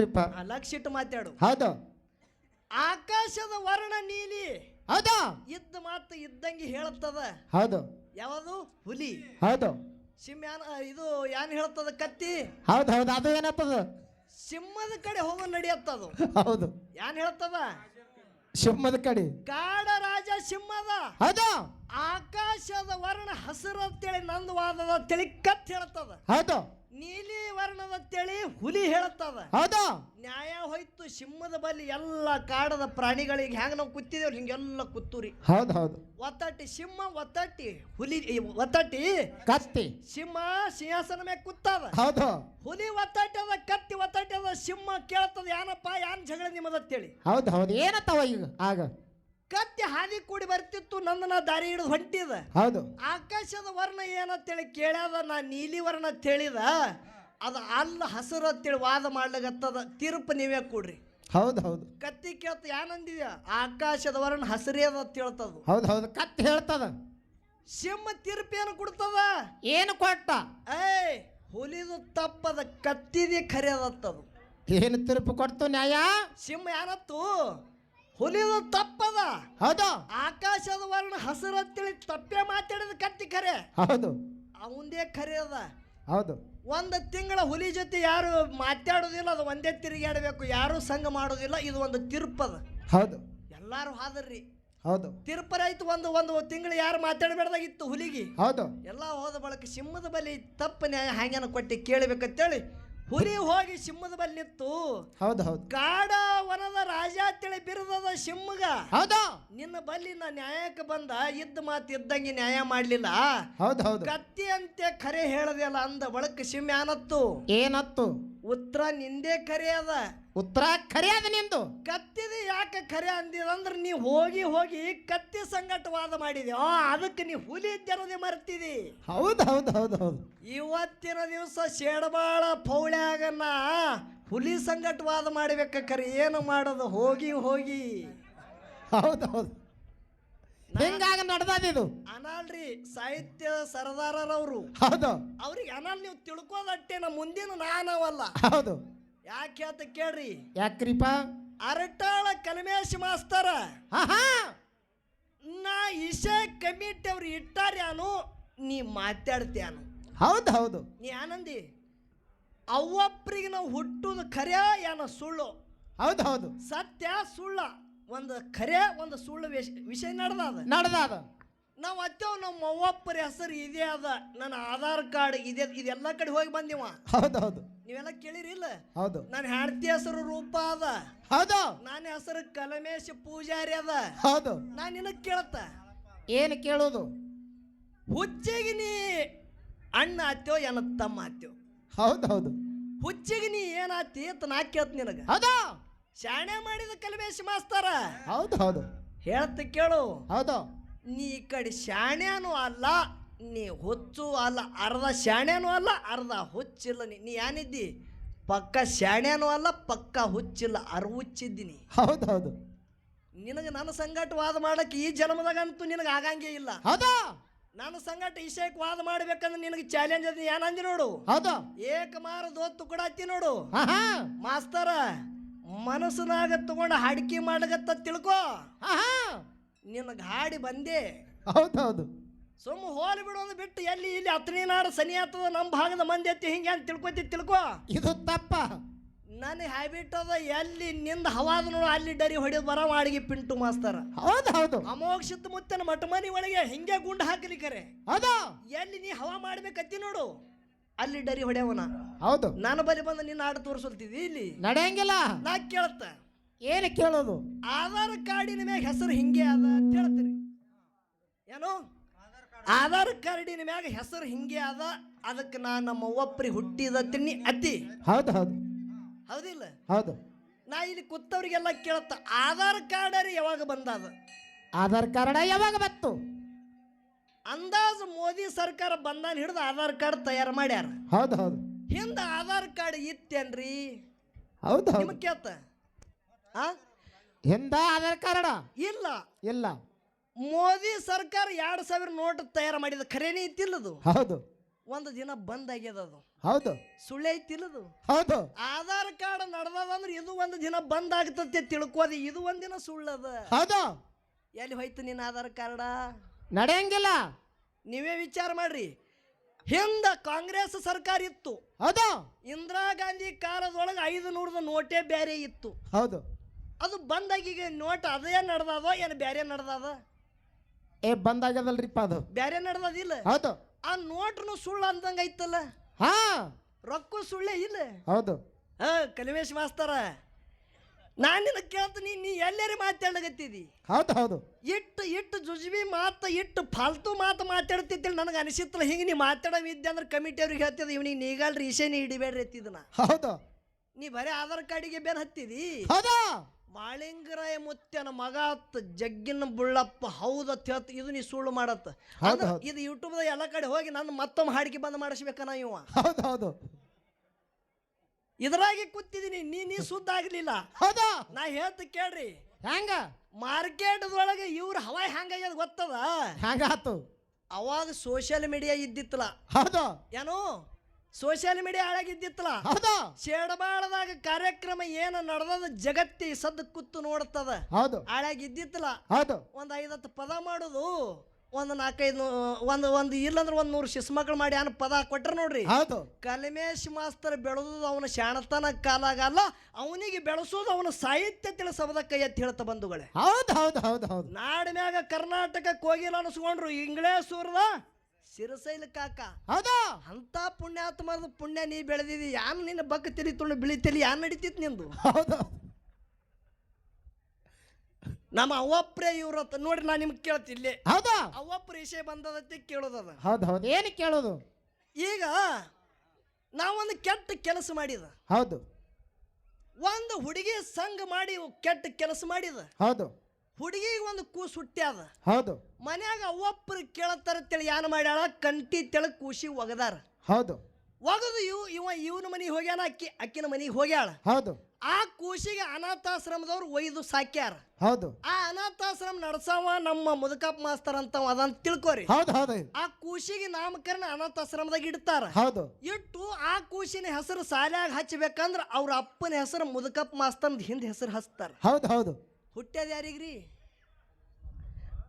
ಹೇಳ್ರಿಪ್ಪ. ಲಕ್ಷ ಇಟ್ಟು ಮಾತಾಡು. ಹೌದು ಆಕಾಶದ ವರ್ಣ ನೀಲಿ. ಹೌದು ಇದ್ದ ಮಾತು ಇದ್ದಂಗೆ ಹೇಳುತ್ತದ. ಹೌದು ಯಾವುದು? ಹುಲಿ. ಹೌದು ಸಿಂಹ ಇದು ಏನ್ ಹೇಳ್ತದ? ಕತ್ತಿ. ಹೌದು ಹೌದು ಅದು ಏನತ್ತದ? ಸಿಂಹದ ಕಡೆ ಹೋಗೋ ನಡೆಯತ್ತದು. ಹೌದು ಏನ್ ಹೇಳ್ತದ? ಸಿಂಹದ ಕಡೆ. ಕಾಡ ರಾಜ ಸಿಂಹದ. ಹೌದು ಆಕಾಶದ ವರ್ಣ ಹಸಿರು ಅಂತೇಳಿ ನಂದು ವಾದದ ತಿಳಿ ಕತ್ ಹೇಳ್ತದ. ಹೌದು ನೀಲಿ ವರ್ಣದ ತಿಳಿ ಹುಲಿ ಹೇಳುತ್ತದ. ಹೌದು ನ್ಯಾಯ ಹೋಯ್ತು. ಸಿಂಹದ ಬಲ್ಲಿ ಎಲ್ಲ ಕಾಡದ ಪ್ರಾಣಿಗಳಿಗೆ ಹೆಂಗ ನಾವು ಕೂತಿದೇವ್ರಿ ಹಿಂಗೆಲ್ಲ ಕೂತೂರಿ. ಹೌದು ಹೌದು ಒತ್ತಟ್ಟಿ ಸಿಂಹ, ಒತ್ತಟ್ಟಿ ಹುಲಿ, ಒತ್ತಟ್ಟಿ ಕತ್ತಿ. ಸಿಂಹ ಸಿಂಹಾಸನ ಮ್ಯಾಗ ಕೂತದ. ಹೌದು ಹುಲಿ ಒತ್ತಟ್ಟದ, ಕತ್ತಿ ಒತ್ತಟ್ಟದ. ಸಿಂಹ ಕೇಳ್ತದ ಏನಪ್ಪ ಯಾನ್ ಜಗಳ ನಿಮ್ಮದತ್ತೇಳಿ. ಹೌದು ಹೌದು ಏನತ್ತವ ಈಗ? ಆಗ ಕತ್ತಿ ಹಾದಿ ಕೂಡಿ ಬರ್ತಿತ್ತು, ನಂದನ ದಾರಿ ಹಿಡಿದು ಹೊಂಟಿದ. ಹೌದು ಆಕಾಶದ ವರ್ಣ ಏನಂತೇಳಿ ಕೇಳ್ಯಾದ. ನಾ ನೀಲಿ ವರ್ಣ ತಿಳಿದ ಅದು ಅಲ್ಲ ಹಸಿರು ಅಂತೇಳಿ ವಾದ ಮಾಡ್ಲಾಗತ್ತದ. ತೀರ್ಪು ನೀವೇ ಕೊಡ್ರಿ. ಹೌದು ಹೌದು ಕತ್ತಿ ಕೇಳ್ತ ಏನಂದಿದ್ಯ? ಆಕಾಶದ ವರ್ಣ ಹಸಿರೇ ಅದ ಅಂತ ಹೇಳ್ತದ. ಹೌದು ಹೌದು ಕತ್ತಿ ಹೇಳ್ತದ. ಸಿಂಹ ತೀರ್ಪು ಏನು ಕೊಡ್ತದ? ಏನು ಕೊಟ್ಟ? ಹುಲಿದು ತಪ್ಪದ, ಕತ್ತಿದೆ ಖರೆ ಅದತ್ತದು. ಏನು ತೀರ್ಪು ಕೊಡ್ತು ನ್ಯಾಯ? ಸಿಂಹ ಏನತ್ತು? ಹುಲಿದು ತಪ್ಪದ. ಹೌದು ಆಕಾಶದ ವರ್ಣ ಹಸಿರು ಅಂತೇಳಿ ತಪ್ಪೆ ಮಾತಾಡಿದ ಕತ್ತಿ ಖರೆ. ಹೌದು ಅವಂದೇ ಖರೆ ಅದ. ಹೌದು ಒಂದು ತಿಂಗಳ ಹುಲಿ ಜೊತೆ ಯಾರು ಮಾತಾಡೋದಿಲ್ಲ, ಅದು ಒಂದೇ ತಿರುಗಾಡಬೇಕು, ಯಾರು ಸಂಘ ಮಾಡೋದಿಲ್ಲ. ಇದು ಒಂದು ತೀರ್ಪದ. ಹೌದು ಎಲ್ಲಾರು ಹಾದರ್ರಿ. ಹೌದು ತೀರ್ಪರಾಯ್ತು. ಒಂದು ತಿಂಗಳು ಯಾರು ಮಾತಾಡಬೇಡ್ದಾಗಿತ್ತು ಹುಲಿಗೆ. ಹೌದು ಎಲ್ಲ ಹೋದ ಬಳಕ ಸಿಂಹದ ಬಲಿ ತಪ್ಪು ನ್ಯಾಯ ಹ್ಯಾಂಗನ ಕೊಟ್ಟು ಕೇಳಬೇಕಂತೇಳಿ ಹುಲಿ ಹೋಗಿ ಸಿಂಹದ ಬಲ್ಲಿ ನಿಂತು. ಹೌದು ಹೌದು ಕಾಡ ವನದ ರಾಜ ಅಂತೇಳಿ ಬಿರುದದ ಸಿಂಹಗ. ಹೌದು ನಿನ್ನ ಬಲ್ಲಿ ನಾ ನ್ಯಾಯಕ್ಕೆ ಬಂದ, ಇದ್ದ ಮಾತು ಇದ್ದಂಗೆ ನ್ಯಾಯ ಮಾಡ್ಲಿಲ್ಲ. ಹೌದು ಹೌದು ಕತ್ತಿ ಅಂತೆ ಖರೆ ಹೇಳದಲ್ಲ ಅಂದ ಬಳಕ ಸಿಂಹ ಏನತ್ತು? ಏನತ್ತು? ಉತ್ತರ ನಿಂದೇ ಖರೆ ಅದ. ಉತ್ತರ ಖರೆ ಅದ ನಿಂದು. ಕತ್ತಿದ ಯಾಕೆ ಖರೆ ಅಂದಿದಂದ್ರೆ ನೀ ಹೋಗಿ ಹೋಗಿ ಕತ್ತಿ ಸಂಗಟ ವಾದ ಮಾಡಿದೆ. ಅದಕ್ಕೆ ನೀ ಹುಲಿ ಇದ್ದರದೇ ಮರ್ತಿದಿ. ಹೌದು ಹೌದು ಹೌದು ಹೌದು ಇವತ್ತಿನ ದಿವಸ ಶೇಡಬಾಳ ಪೌಳ್ಯಾಗನ ಹುಲಿ ಸಂಗಟ ವಾದ ಮಾಡ್ಬೇಕ ಖರೆ ಏನು ಮಾಡೋದು? ಹೋಗಿ ಹೋಗಿ ಹೌದು ಹೌದು ಹಿಂಗಾಗ ನಡೆದಿದು. ಅನಾಲ್ರಿ ಸಾಹಿತ್ಯ ಸರದಾರರವರು. ಹೌದು ಅವ್ರಿಗೆ ಅನಾಲ್ ನೀವು ತಿಳ್ಕೋದಟ್ಟೆ ನಾ ಮುಂದಿನ ನಾನವಲ್ಲ. ಹೌದು ಯಾಕೆ ಹೇಳ್ತ ಕೇಳ್ರಿ. ಯಾಕ್ರಿಪ? ಅರಟಾಳ ಕಲ್ಮೇಶ್ ಮಾಸ್ತರ ಆಹಾ ನಾ ಇಶೆ ಕಮಿಟಿ ಅವ್ರು ಇಟ್ಟಾರ್ಯಾನು, ನೀ ಮಾತಾಡ್ತ್ಯಾನು. ಹೌದು ಹೌದು ನೀ ಆನಂದಿ ಅವ್ವಪ್ರಿಗೆ ನಾವು ಹುಟ್ಟುದು ಖರೆ ಏನ ಸುಳ್ಳು? ಹೌದು ಹೌದು ಸತ್ಯ ಸುಳ್ಳ? ಒಂದು ಖರೆ ಒಂದು ಸುಳ್ಳು ವಿಷಯ ನಡೆದಾದ. ನಾವು ಅತ್ತೇವ್ ನಮ್ಮ ಅವ್ವಪ್ಪರ ಹೆಸರು ಇದೇ ಅದ, ನನ್ನ ಆಧಾರ್ ಕಾರ್ಡ್ ಇದೆ, ಇದೆಲ್ಲ ಕಡೆ ಹೋಗಿ ಬಂದಿವ. ಹೌದು ಹೌದು ನೀವೆಲ್ಲ ಕೇಳಿರಿಲ್ಲ? ಹೌದು ನನ್ನ ಹೆಂಡತಿ ಹೆಸರು ರೂಪ ಅದ. ಹೌದು ನನ್ನ ಹೆಸರು ಕಲಮೇಶ್ ಪೂಜಾರಿ ಅದ. ಹೌದು ನಾನು ನಿನಗೆ ಕೇಳತ್ತ ಏನು ಕೇಳೋದು? ಹುಚ್ಚಿಗೆ ನೀ ಅಣ್ಣ ಆತ್ಯೋ ಏನ ತಮ್ಮ ಆತ್ಯೋ? ಹೌದು ಹೌದು ಹುಚ್ಚಿಗೆ ನೀ ಏನಾತಿ ಅಂತ ನಾ ಕೇಳ್ತ ನಿನಗ. ಹೌದು ಶಾಣೆ ಮಾಡಿದ ಕಲ್ಮೇಶ್ ಮಾಸ್ತರ. ಹೌದು ಹೌದು ಹೇಳ್ತ ಕೇಳು. ಹೌದು ನೀ ಈ ಕಡೆ ಶಾಣ್ಯಾನು ಅಲ್ಲ, ನೀ ಹುಚ್ಚು ಅಲ್ಲ. ಅರ್ಧ ಶಾಣ್ಯಾನು ಅಲ್ಲ, ಅರ್ಧ ಹುಚ್ಚಿಲ್ಲ. ನೀ ಏನಿದ್ದಿ? ಪಕ್ಕ ಶಾಣ್ಯಾನು ಅಲ್ಲ, ಪಕ್ಕ ಹುಚ್ಚಿಲ್ಲ, ಹುಚ್ಚಿದ್ದೀನಿ. ಹೌದು ಹೌದು ನಿನಗೆ ನನ್ನ ಸಂಗಟ ವಾದ ಮಾಡಕ್ಕೆ ಈ ಜನ್ಮದಾಗಂತೂ ನಿನಗೆ ಆಗಂಗೇ ಇಲ್ಲ. ಹೌದು ನನ್ನ ಸಂಗಟ ವಿಷಯಕ್ಕೆ ವಾದ ಮಾಡ್ಬೇಕಂದ್ರೆ ನಿನಗೆ ಚಾಲೆಂಜ್ ಅದ. ಏನಂದಿ ನೋಡು? ಹೌದು ಏಕಮಾರ ದೋತ್ತು ಕೂಡ ಹತ್ತಿ ನೋಡು. ಆಹಾ ಮಾಸ್ತರ ಮನಸ್ಸಿನಾಗ ತಗೊಂಡು ಹಾಡಿಕೆ ಮಾಡಗತ್ತ ತಿಳ್ಕೊ. ಆಹಾ ನಿನಗೆ ಹಾಡಿ ಬಂದೆ. ಹೌದು ಹೌದು ಸುಮ್ಮ ಹೋಲಿ ಬಿಡೋದು ಬಿಟ್ಟು ಎಲ್ಲಿ ಇಲ್ಲಿ ಹತ್ತನೇ ನಾಡು ಸನಿ ಆಗ್ತದ, ನಮ್ಮ ಭಾಗದ ಮಂದಿ ಎತ್ತಿ ಹಿಂಗೆ ಅಂತ ತಿಳ್ಕೊ. ಇದು ತಪ್ಪ. ನನ್ನ ಹ್ಯಾಬಿಟ್ ಅದ, ಎಲ್ಲಿ ನಿಂದ ಹವಾದ ನೋಡು ಅಲ್ಲಿ ಡರಿ ಹೊಡೆದು ಬರ ಮಾಡಿಗೆ ಪಿಂಟು ಮಾಸ್ತರ. ಹೌದು ಹೌದು ಅಮೋಕ್ಷಿತ ಮುತ್ತನ ಮಠ ಮನಿ ಒಳಗೆ ಹಿಂಗೆ ಗುಂಡು ಹಾಕಲಿಕ್ಕರೆ ಹೌದು ಎಲ್ಲಿ ನೀ ಹವಾ ಮಾಡ್ಬೇಕತ್ತಿ ನೋಡು ಅಲ್ಲಿ ಡರಿ ಹೊಡೆಯವನ. ಹೌದು ನಾನು ಬಲಿ ಬಂದು ನಿನ್ನ ಆಡ ತೋರಿಸಲ್ತಿದ್ದಿ ಇಲ್ಲಿ ನಡೆಯಂಗಿಲ್ಲ. ನಾ ಕೇಳ್ತ ಏನು ಕೇಳೋದು? ಆಧಾರ್ ಕಾರ್ಡಿನ ಮ್ಯಾಗ ಹೆಸರು ಹಿಂಗೆ ಅದ ಅಂತ ಹೇಳ್ತೀರಿ. ಏನು ಆಧಾರ್ ಕಾರ್ಡಿನ ಮ್ಯಾಗ ಹೆಸರು ಹಿಂಗೆ ಅದ, ಅದಕ್ಕೆ ನಾ ನಮ್ಮ ಅವ್ವಪ್ರಿ ಹುಟ್ಟಿದ ತಿನ್ನಿ ಅತ್ತಿ. ಹೌದು ಹೌದು ಹೌದಿಲ್ಲ? ಹೌದು ನಾ ಇಲ್ಲಿ ಕೂತವ್ರಿಗೆಲ್ಲ ಕೇಳತ್ತ ಆಧಾರ್ ಕಾರ್ಡ್ ಯಾವಾಗ ಬಂದದ? ಆಧಾರ್ ಕಾರ್ಡ್ ಯಾವಾಗ ಬತ್ತು? ಅಂದಾಜು ಮೋದಿ ಸರ್ಕಾರ ಬಂದಾನ ಹಿಡಿದು ಆಧಾರ್ ಕಾರ್ಡ್ ತಯಾರು ಮಾಡ್ಯಾರ. ಹೌದು ಹೌದು ಹಿಂದ ಆಧಾರ್ ಕಾರ್ಡ್ ಇತ್ತೇನ್ರಿ? ಹೌದು ಹೌದು ನಿಮಗೆ ಕೇಳ್ತ ಹಿಂದ ಆಧಾರ್ ಕಾರ್ಡ್ ಇಲ್ಲ ಇಲ್ಲ. ಮೋದಿ ಸರ್ಕಾರ 2000 ನೋಟ್ ತಯಾರು ಮಾಡಿದ ಖರೇನೇ ಇತ್ತಿಲ್ಲದು. ಹೌದು ಒಂದು ದಿನ ಬಂದ್ ಆಗ್ಯದ ಅದು ಹೌದು ಸುಳ್ಳೆ ಐತಿಲ್ಲದು ಹೌದು ಆಧಾರ್ ಕಾರ್ಡ್ ನಡ್ದದಂದ್ರೆ ಇದು ಒಂದು ದಿನ ಬಂದ್ ಆಗ್ತತೆ ತಿಳ್ಕೋದಿ ಇದು ಒಂದಿನ ಸುಳ್ಳದ ಹೌದು ಎಲ್ಲಿ ಹೋಯ್ತು ನಿನ್ನ ಆಧಾರ್ ಕಾರ್ಡ ನಡೆಯಂಗಿಲ್ಲ ನೀವೇ ವಿಚಾರ ಮಾಡ್ರಿ ಹಿಂದ ಕಾಂಗ್ರೆಸ್ ಸರ್ಕಾರ ಇತ್ತು ಹೌದು ಇಂದಿರಾ ಗಾಂಧಿ ಕಾಲದೊಳಗೆ 500 ನೋಟೇ ಬೇರೆ ಇತ್ತು ಹೌದು ಅದು ಬಂದಾಗೀಗ ನೋಟ್ ಅದೇ ನಡ್ದದೋ ಏನು ಬೇರೆ ನಡ್ದದ ಬಂದಾಗ್ಯದಲ್ರಿಪ್ಪ ಅದು ಬೇರೆ ನಡ್ದದಿಲ್ಲ ಹೌದು ಆ ನೋಟ್ನು ಸುಳ್ಳು ಅಂದಂಗ ಐತಲ್ಲ ಹಾ ರೊಕ್ಕ ಸುಳ್ಳೆ ಇಲ್ಲ ಹೌದು ಕಲಿಮೇಶ್ ಮಾಸ್ತರ ನಾನು ನಿನ್ನ ಕೇಳ್ತೀನಿ ನೀ ಎಲ್ಲಾರಿ ಮಾತಾಡಗತ್ತಿದಿ ಹೌದು ಹೌದು ಇಟ್ಟು ಜುಜ್ಬಿ ಮಾತು ಇಟ್ಟು ಫಾಲ್ತು ಮಾತು ಮಾತಾಡ್ತಿದ್ದಿಲ್ಲ ನನಗೆ ಅನಿಸಿತ್ತಲ್ಲ ಹಿಂಗೆ ನೀ ಮಾತಾಡವಿದ್ದೆ ಅಂದ್ರೆ ಕಮಿಟಿ ಅವ್ರಿಗೆ ಹೇಳ್ತಿದ್ದ ಇವನಿಗೆ ನೀಗಲ್ರಿ ಈಶೇನಿ ಹಿಡಿಬೇಡ್ರಿ ಎತ್ತಿದನ ಹೌದು ನೀ ಬರೀ ಆಧಾರ್ ಕಾರ್ಡಿಗೆ ಬೇರೆ ಹತ್ತಿದಿ ಹೌದು ಮಾಳಿಂಗರಾಯ ಮುತ್ಯನ ಮಗ ಅತ್ತ ಜಗ್ಗಿನ ಬುಳ್ಳಪ್ಪ ಹೌದತ್ ಹೇಳ್ತ ಇದು ನೀ ಸುಳ್ಳು ಮಾಡತ್ತ ಹೌದು, ಹೌದು. ಇದು ಯೂಟ್ಯೂಬ್ದಾಗ ಎಲ್ಲ ಕಡೆ ಹೋಗಿ ನಾನು ಮತ್ತೊಮ್ಮೆ ಹಾಡಿಕೆ ಬಂದ್ ಮಾಡಿಸ್ಬೇಕನ ಇವ ಹೌದು ಹೌದು ಇದ್ರಾಗೆ ಕೂತಿದ್ದೀನಿ ನೀ ಸುದ್ದ ಆಗ್ಲಿಲ್ಲ ಹೌದು ನಾ ಹೇಳ್ತ ಕೇಳ್ರಿ ಹೆಂಗ ಮಾರ್ಕೆಟ್ದೊಳಗೆ ಇವ್ರ ಹವಾ ಹೆಂಗಾಗ್ಯದ ಗೊತ್ತದ ಹೆಂಗಾತು ಅವಾಗ ಸೋಷಿಯಲ್ ಮೀಡಿಯಾ ಇದ್ದಿತ್ತಲ್ಲ ಹೌದು ಏನು ಸೋಷಿಯಲ್ ಮೀಡಿಯಾ ಹಾಳಾಗಿದ್ದಿತ್ತಲ್ಲ ಹೌದು ಶೇಡಬಾಳದಾಗ ಕಾರ್ಯಕ್ರಮ ಏನು ನಡೆದ ಜಗತ್ತಿ ಸದ್ದು ಕೂತು ನೋಡ್ತದ ಹೌದು ಹಾಳಾಗಿದ್ದಿತ್ತಲ್ಲ ಹೌದು ಒಂದು 5-10 ಪದ ಮಾಡೋದು ಒಂದು 4-5 ಒಂದು ಇಲ್ಲಂದ್ರೆ 100 ಶಿಸ್ಮಕ್ಳು ಮಾಡಿ ಏನು ಪದ ಕೊಟ್ರ ನೋಡ್ರಿ ಹೌದು ಕಲಿಮೇಶ್ ಮಾಸ್ತರ್ ಬೆಳೆದು ಅವನ ಶಾಣತನ ಕಾಲಾಗಲ್ಲ ಅವನಿಗೆ ಬೆಳೆಸೋದು ಅವನ ಸಾಹಿತ್ಯ ತಿಳಿಸಬದ ಕೈ ಎತ್ತಿ ಹೇಳ್ತ ಬಂಧುಗಳೇ ಹೌದು ಹೌದು ಹೌದು ಹೌದು ನಾಡಿನ್ಯಾಗ ಕರ್ನಾಟಕಕ್ಕೆ ಹೋಗಿಲ್ಲ ಅನಿಸ್ಕೊಂಡ್ರು ಇಂಗ್ಲೇಸೂರ್ದ ಸಿರಸೈಲ ಕಾಕ ಹೌದು ಅಂತ ಪುಣ್ಯಾತ್ಮರದ ಪುಣ್ಯ ನೀ ಬೆಳೆದಿದಿ ಯಾನ್ ನಿನ್ನ ಬಗ್ಗ ತಿಳಿ ತುಳ್ಳು ಬಿಳಿತಲಿ ಯಾನ್ ನಡೀತಿತ್ತು ನಿಂದು ಹೌದು ನಮ್ಮ ಅವ್ವಪ್ರೇ ಇವ್ರತ್ತ ನೋಡ್ರಿ ನಾ ನಿಮ್ಗೆ ಕೇಳ್ತಿಲ್ಲಿ ಹೌದು ಅವ್ವಪ್ರ ವಿಷಯ ಬಂದದತ್ತೆ ಕೇಳೋದದ ಹೌದು ಹೌದು ಏನು ಕೇಳೋದು ಈಗ ನಾವೊಂದು ಕೆಟ್ಟ ಕೆಲಸ ಮಾಡಿದ ಹೌದು ಒಂದು ಹುಡುಗಿ ಸಂಘ ಮಾಡಿ ಕೆಟ್ಟ ಕೆಲಸ ಮಾಡಿದ ಹೌದು ಹುಡುಗಿಗೆ ಒಂದು ಕೂಸು ಹುಟ್ಟ್ಯಾದ ಹೌದು ಮನ್ಯಾಗ ಅವ್ವಪ್ರ ಕೇಳತ್ತಾರ ತಿಳಿ ಯಾನ್ ಮಾಡ್ಯಾಳ ಕಂಟಿ ತೆಳಗ್ ಕೂಸಿ ಒಗದಾರ ಹೌದು ಒಗದು ಇವನ ಮನೆಗೆ ಹೋಗ್ಯಾನ ಅಕ್ಕಿನ ಮನೆಗೆ ಹೋಗ್ಯಾಳ ಹೌದು ಆ ಕೂಸಿಗೆ ಅನಾಥಾಶ್ರಮದವ್ರು ಒಯ್ದು ಸಾಕ್ಯಾರ ಹೌದು ಆ ಅನಾಥಾಶ್ರಮ ನಡ್ಸವ ನಮ್ಮ ಮುದುಕಪ್ಪ ಮಾಸ್ತರ್ ಅಂತ ಅದಂತ ತಿಳ್ಕೊರಿ ಹೌದು ಹೌದು ಆ ಕೂಸಿಗೆ ನಾಮಕರಣ ಅನಾಥಾಶ್ರಮದಾಗ ಇಡ್ತಾರ ಹೌದು ಇಟ್ಟು ಆ ಕೂಸಿನ ಹೆಸರು ಸಾಲ್ಯಾಗ ಹಚ್ಚಬೇಕಂದ್ರ ಅವ್ರ ಅಪ್ಪನ ಹೆಸರು ಮುದುಕಪ್ಪ ಮಾಸ್ತರ್ ಹಿಂದ್ ಹೆಸರು ಹಚ್ತಾರ ಹೌದು ಹೌದು ಹುಟ್ಟ್ಯಾದ ಯಾರಿಗ್ರಿ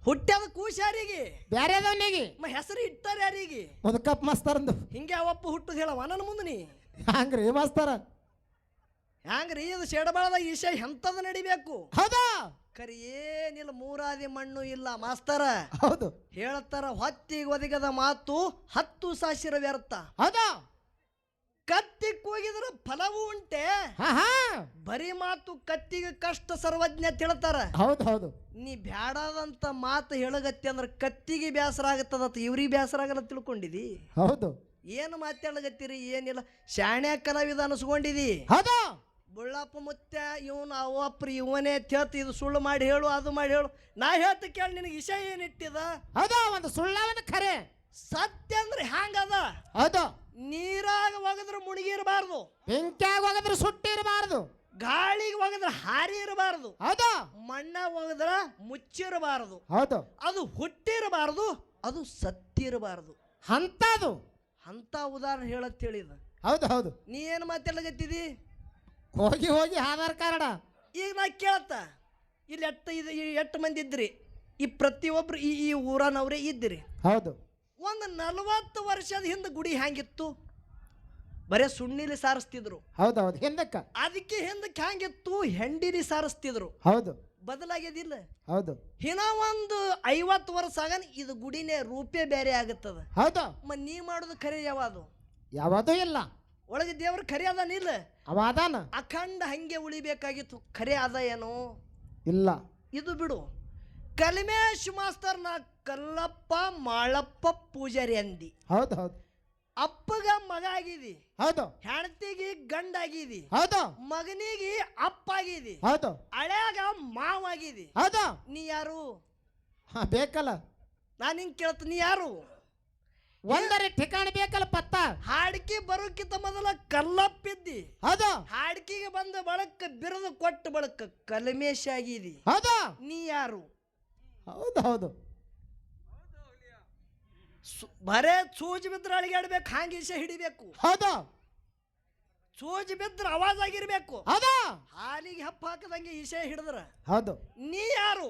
ಹುಟ್ಟ್ಯಾದ ಕೂಸಿ ಯಾರಿಗೆ ಬ್ಯಾರೆದವನಿಗೆ ಹೆಸರು ಇಟ್ಟಾರ ಯಾರಿಗೆ ಮುದಕಪ್ಪ ಮಾಸ್ತರಂದು ಹಿಂಗೆ ಅವಪ್ಪ ಹುಟ್ಟುದು ಹೇಳವ ನನ್ನ ಮುಂದೆ ನೀ ಹಂಗ್ರಿ ಮಾಸ್ತರ ಹ್ಯಾಂಗ್ರಿ ಇದು ಶೇಡಬಾಳದ ಈಶ ಎಂತದ ನಡಿಬೇಕು ಹೌದಾ ಕರಿ ಏನಿಲ್ಲ ಮೂರಾದಿ ಮಣ್ಣು ಇಲ್ಲ ಮಾಸ್ತರ ಹೌದು ಹೇಳ್ತಾರ ಹೊತ್ತಿಗೆ ಒದಗದ ಮಾತು 10 ಸಾಸಿರ ವ್ಯರ್ಥ ಹೌದಾ ಕತ್ತಿ ಕೂಗಿದ್ರ ಫಲವೂ ಉಂಟೆ ಹಾ ಹಾ ಬರೀ ಮಾತು ಕತ್ತಿಗೆ ಕಷ್ಟ ಸರ್ವಜ್ಞ ತಿಳ್ತಾರ ಹೌದು ಹೌದು ನೀ ಬ್ಯಾಡಾದಂತ ಮಾತು ಹೇಳಗತ್ತಿ ಅಂದ್ರೆ ಕತ್ತಿಗೆ ಬೇಸರ ಆಗತ್ತದತ್ತ ಇವ್ರಿಗೆ ಬೇಸರ ಆಗಲ್ಲ ತಿಳ್ಕೊಂಡಿದಿ ಹೌದು ಏನು ಮಾತಾಡಗತ್ತೀರಿ ಏನಿಲ್ಲ ಶಾಣ್ಯ ಕಲಾವಿದ ಅನಿಸ್ಕೊಂಡಿದಿ ಹೌದಾ ಬುಳ್ಳಪ್ಪ ಮುತ್ಯ ಇವನು ಅವಪ್ರ ಇವನೇ ತೇತ್ ಇದು ಸುಳ್ಳು ಮಾಡಿ ಹೇಳು ಅದು ಮಾಡಿ ಹೇಳು ನಾ ಹೇಳ್ತ ಕೇಳಿ ನಿನಗೆ ವಿಷಯ ಏನಿಟ್ಟಿದ ಹೌದಾ ಒಂದು ಸುಳ್ಳವನ ಖರೆ ಸತ್ಯ ಅಂದ್ರೆ ಹ್ಯಾಂಗದ ಹೌದು ನೀರಾಗ ಒಗದ್ರೆ ಮುಳುಗಿರಬಾರ್ದು ಬೆಂಕಿಯಾಗ ಹೋಗದ್ರೆ ಸುಟ್ಟಿರಬಾರ್ದು ಗಾಳಿಗೆ ಒಗದ್ರೆ ಹಾರಿ ಇರಬಾರ್ದು ಹೌದು ಮಣ್ಣಾಗ ಒಗದ್ರ ಮುಚ್ಚಿರಬಾರದು ಹೌದು ಅದು ಹುಟ್ಟಿರಬಾರದು ಅದು ಸತ್ತಿರಬಾರದು ಅಂತದು ಅಂತ ಉದಾಹರಣೆ ಹೇಳತ್ ಹೇಳಿದ ಹೌದು ಹೌದು ನೀ ಏನು ಮಾತಾಡಗತ್ತಿದಿ ಹೋಗಿ ಹೋಗಿ ಆಧಾರ್ ಕಾರ್ಡ ಈಗ ನಾ ಕೇಳ್ತ ಇಲ್ಲಿ ಎಷ್ಟು ಮಂದಿ ಇದ್ರಿ ಈ ಪ್ರತಿಯೊಬ್ರು ಈ ಊರನವ್ರೇ ಇದ್ದಿರಿ ಹೌದು ಒಂದು 40 ವರ್ಷದ ಹಿಂದೆ ಗುಡಿ ಹ್ಯಾಂಗಿತ್ತು ಬರೇ ಸುಣ್ಣಿಲಿ ಸಾರಿಸ್ತಿದ್ರು ಹೌದು ಹೌದು ಹಿಂದಕ್ಕ ಅದಕ್ಕೆ ಹಿಂದಕ್ಕೆ ಹ್ಯಾಂಗಿತ್ತು ಹೆಂಡಿಲಿ ಸಾರಿಸ್ತಿದ್ರು ಹೌದು ಬದಲಾಗ್ಯದಿಲ್ಲ ಹೌದು ಇನ್ನ ಒಂದು 50 ವರ್ಷ ಆಗನ್ ಇದು ಗುಡಿನೇ ರೂಪೇ ಬೇರೆ ಆಗುತ್ತದ ಹೌದು ನೀ ಮಾಡೋದು ಖರೆ ಯಾವುದು ಯಾವದೂ ಇಲ್ಲ ಒಳಗೆ ದೇವ್ರ ಖರೆ ಅದಾನಿಲ್ಲ ಅವ ಅದಾನ ಅಖಂಡ ಹಂಗೆ ಉಳಿಬೇಕಾಗಿತ್ತು ಖರೆ ಅದ ಏನು ಇಲ್ಲ ಇದು ಬಿಡು ಕಲಿಮೇಶ್ ಮಾಸ್ತರ್ ನಾ ಕಲ್ಲಪ್ಪ ಮಾಳಪ್ಪ ಪೂಜಾರಿ ಅಂದಿ ಹೌದು ಹೌದು ಅಪ್ಪಗ ಮಗ ಆಗಿದಿ ಹೌದು ಹೆಂಡತಿಗೆ ಗಂಡ ಆಗಿದಿ ಹೌದು ಮಗನಿಗೆ ಅಪ್ಪ ಆಗಿದಿ ಹೌದು ಹಳ್ಯಾಗ ಮಾವ ಆಗಿದಿ ಹೌದು ನೀ ಯಾರು ಹಾ ಬೇಕಲ್ಲ ನಾನು ಹಿಂಗೆ ಕೇಳ್ತ ನೀ ಯಾರು ಒಂದರೆ ಠಿಕಾಣಿ ಬೇಕಲ್ಲ ಪತ್ತ ಹಾಡ್ಕಿ ಬರೋಕ್ಕಿಂತ ಮೊದಲ ಕಲ್ಲಪ್ಪಿದ್ದಿ ಹೌದು ಹಾಡ್ಕಿಗೆ ಬಂದ ಬಳಕ ಬಿರುದು ಕೊಟ್ಟ ಬಳಕ ಕಲ್ಮೇಶ್ ಆಗಿದಿ ಹೌದು ನೀ ಯಾರು ಹೌದು ಹೌದು ಬರೇ ಸೂಜಿ ಬಿದ್ರೆ ಅಳಿಗಾಡ್ಬೇಕು, ಹಾಂಗೆ ಈಸೆ ಹಿಡಿಬೇಕು. ಹೌದು ಸೂಜಿ ಬಿದ್ರೆ ಅವಾಜ್ ಆಗಿರ್ಬೇಕು. ಹೌದು ಹಾಲಿಗೆ ಹಪ್ಪ ಹಾಕದಂಗೆ ಈಸೆ ಹಿಡಿದ್ರ ಹೌದು ನೀ ಯಾರು?